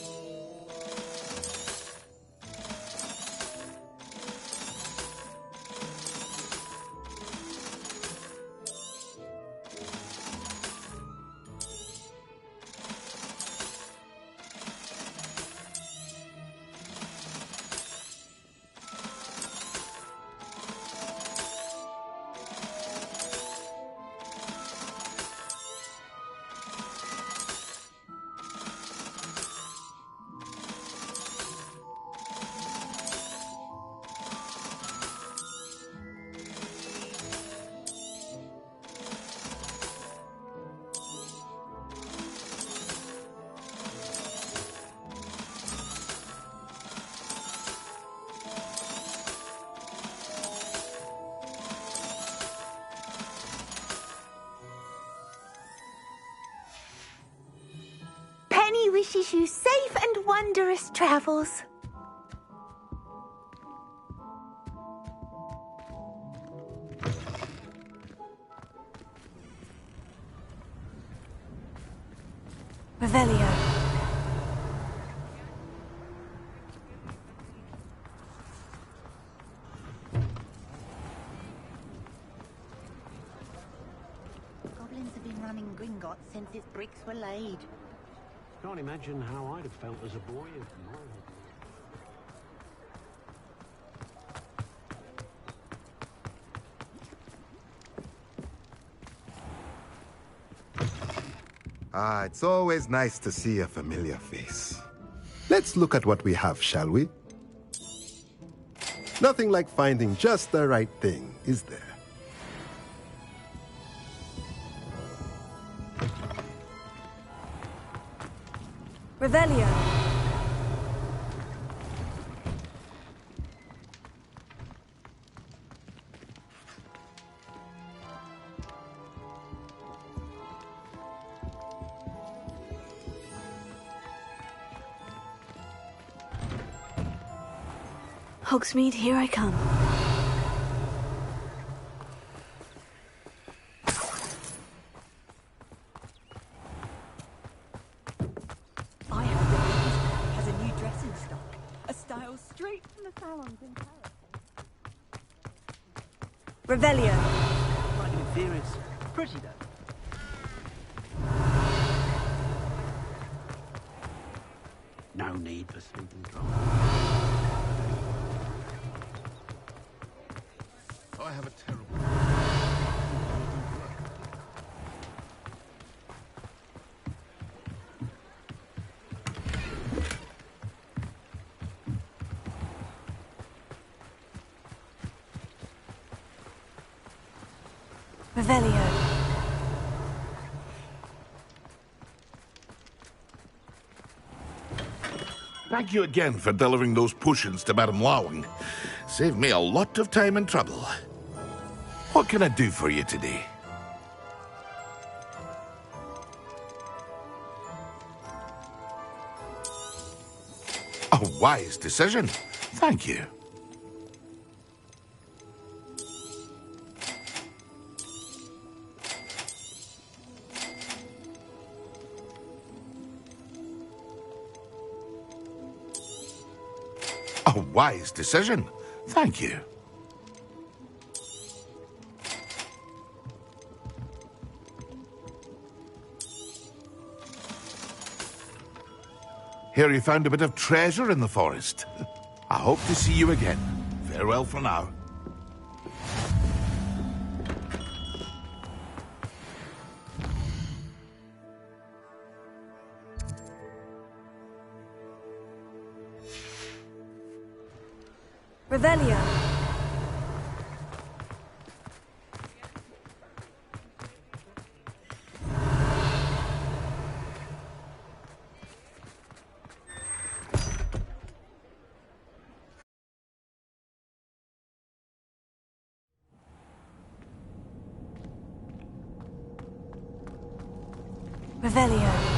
Penny wishes you safe and wondrous travels. Revelio. Goblins have been running Gringotts since its bricks were laid. Can't imagine how I'd have felt as a boy if mine had. Ah, it's always nice to see a familiar face. Let's look at what we have, shall we? Nothing like finding just the right thing, is there? Revelio. Hogsmeade, here I come. I heard that has a new dress in stock. A style straight from the salons in Paris. Revelio. Might be inferior. Pretty though. No need for sleeping drunk. I have a terrible... Revelio. Thank you again for delivering those potions to Madame Lawing. Saved me a lot of time and trouble. What can I do for you today? A wise decision. Thank you. A wise decision. Thank you. Hear you found a bit of treasure in the forest. I hope to see you again. Farewell for now. Revelio. Revelio.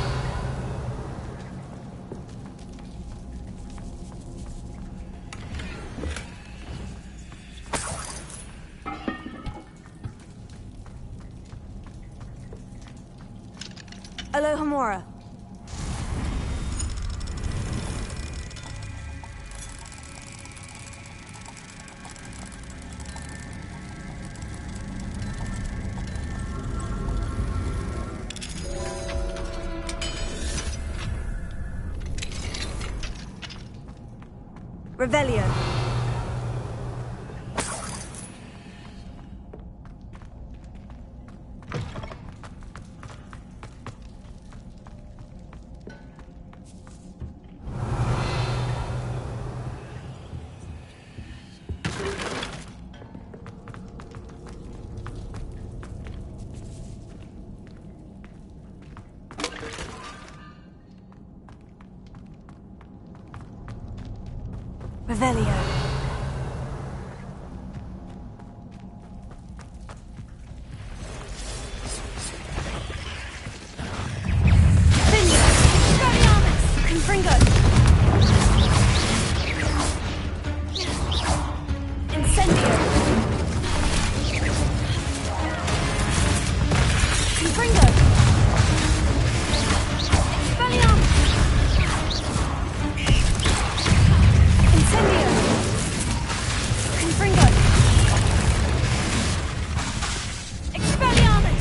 Alohomora. Revelio. Revelio. Incendio! Expelliarmus!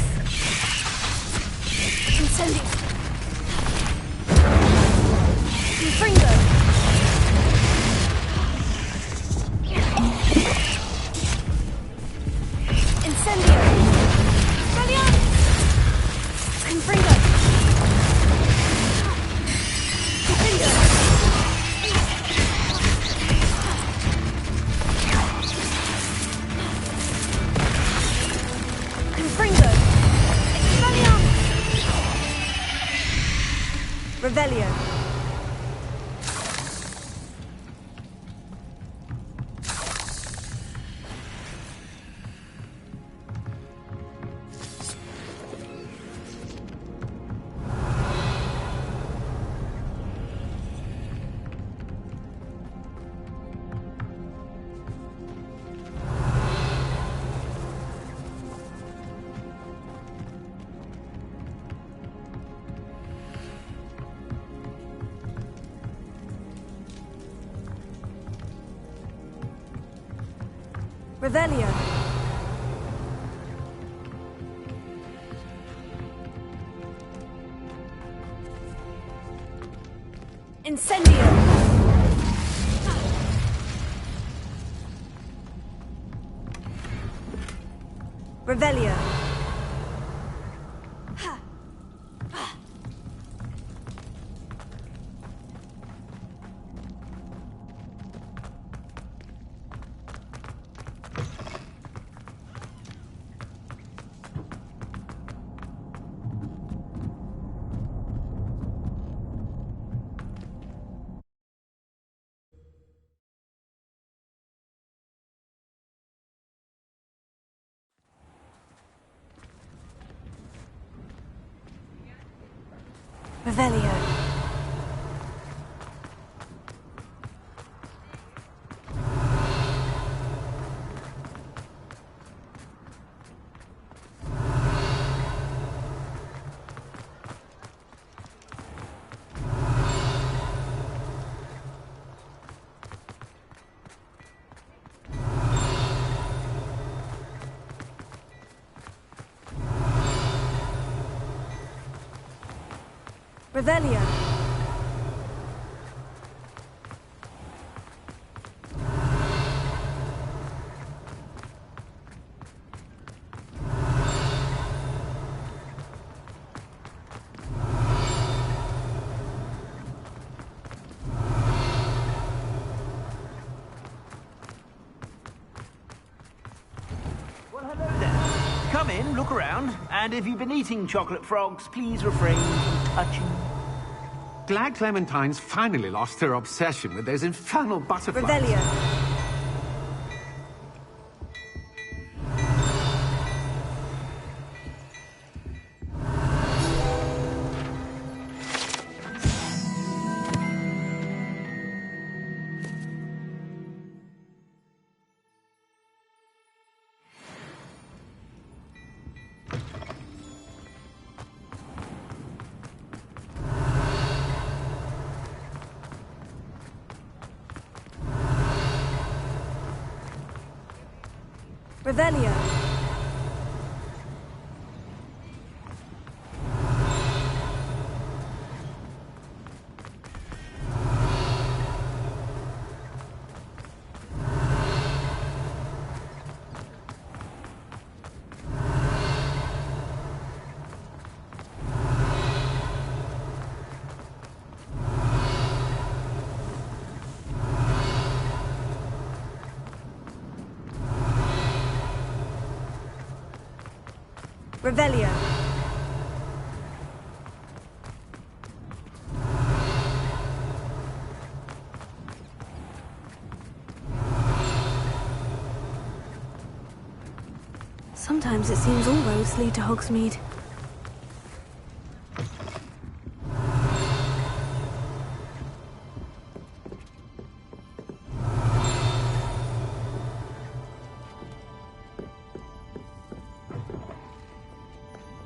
Confringo! Revelio. Revelio. Incendio. Revelio. Revelio. Revelio. Well, hello there. Come in, look around, and if you've been eating chocolate frogs, please refrain from touching. Glad Clementine's finally lost her obsession with those infernal butterflies. Revelio. Revelio. Revelio. Sometimes it seems all roads lead to Hogsmeade.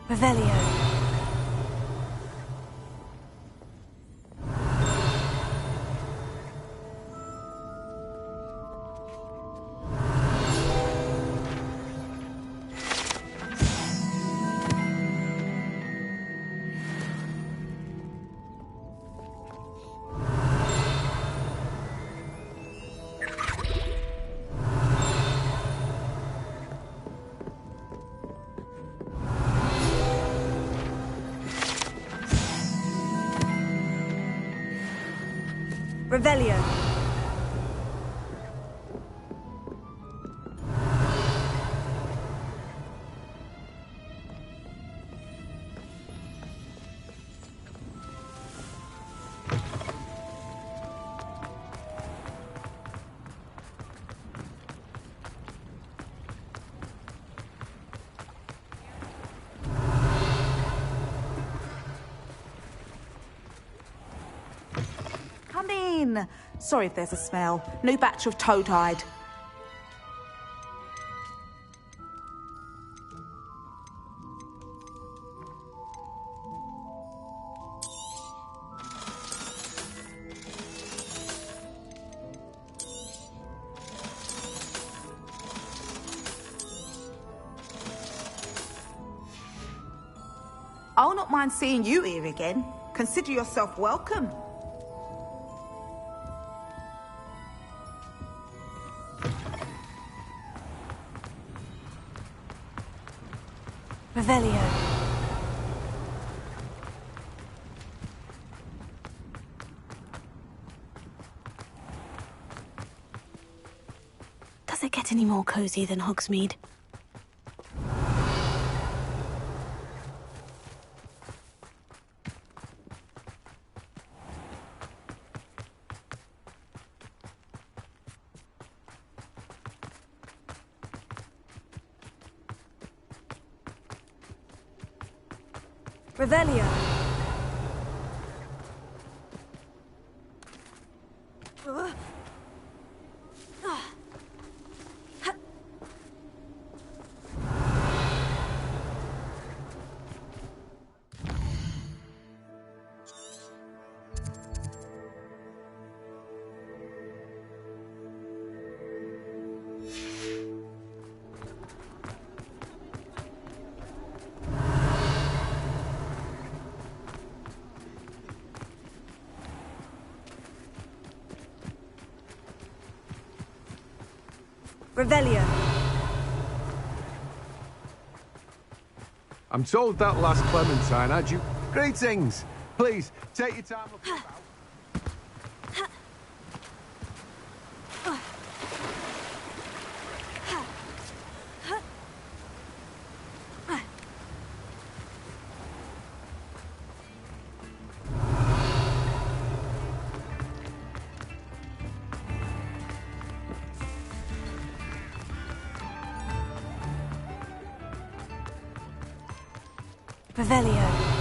Revelio. Revelio. fine. Sorry if there's a smell. New batch of toad-hide. I'll not mind seeing you here again. Consider yourself welcome. Revelio. Does it get any more cozy than Hogsmeade? Revelio. Revelio. I'm told that last Clementine had you... Greetings! Please, take your time looking about. Revelio.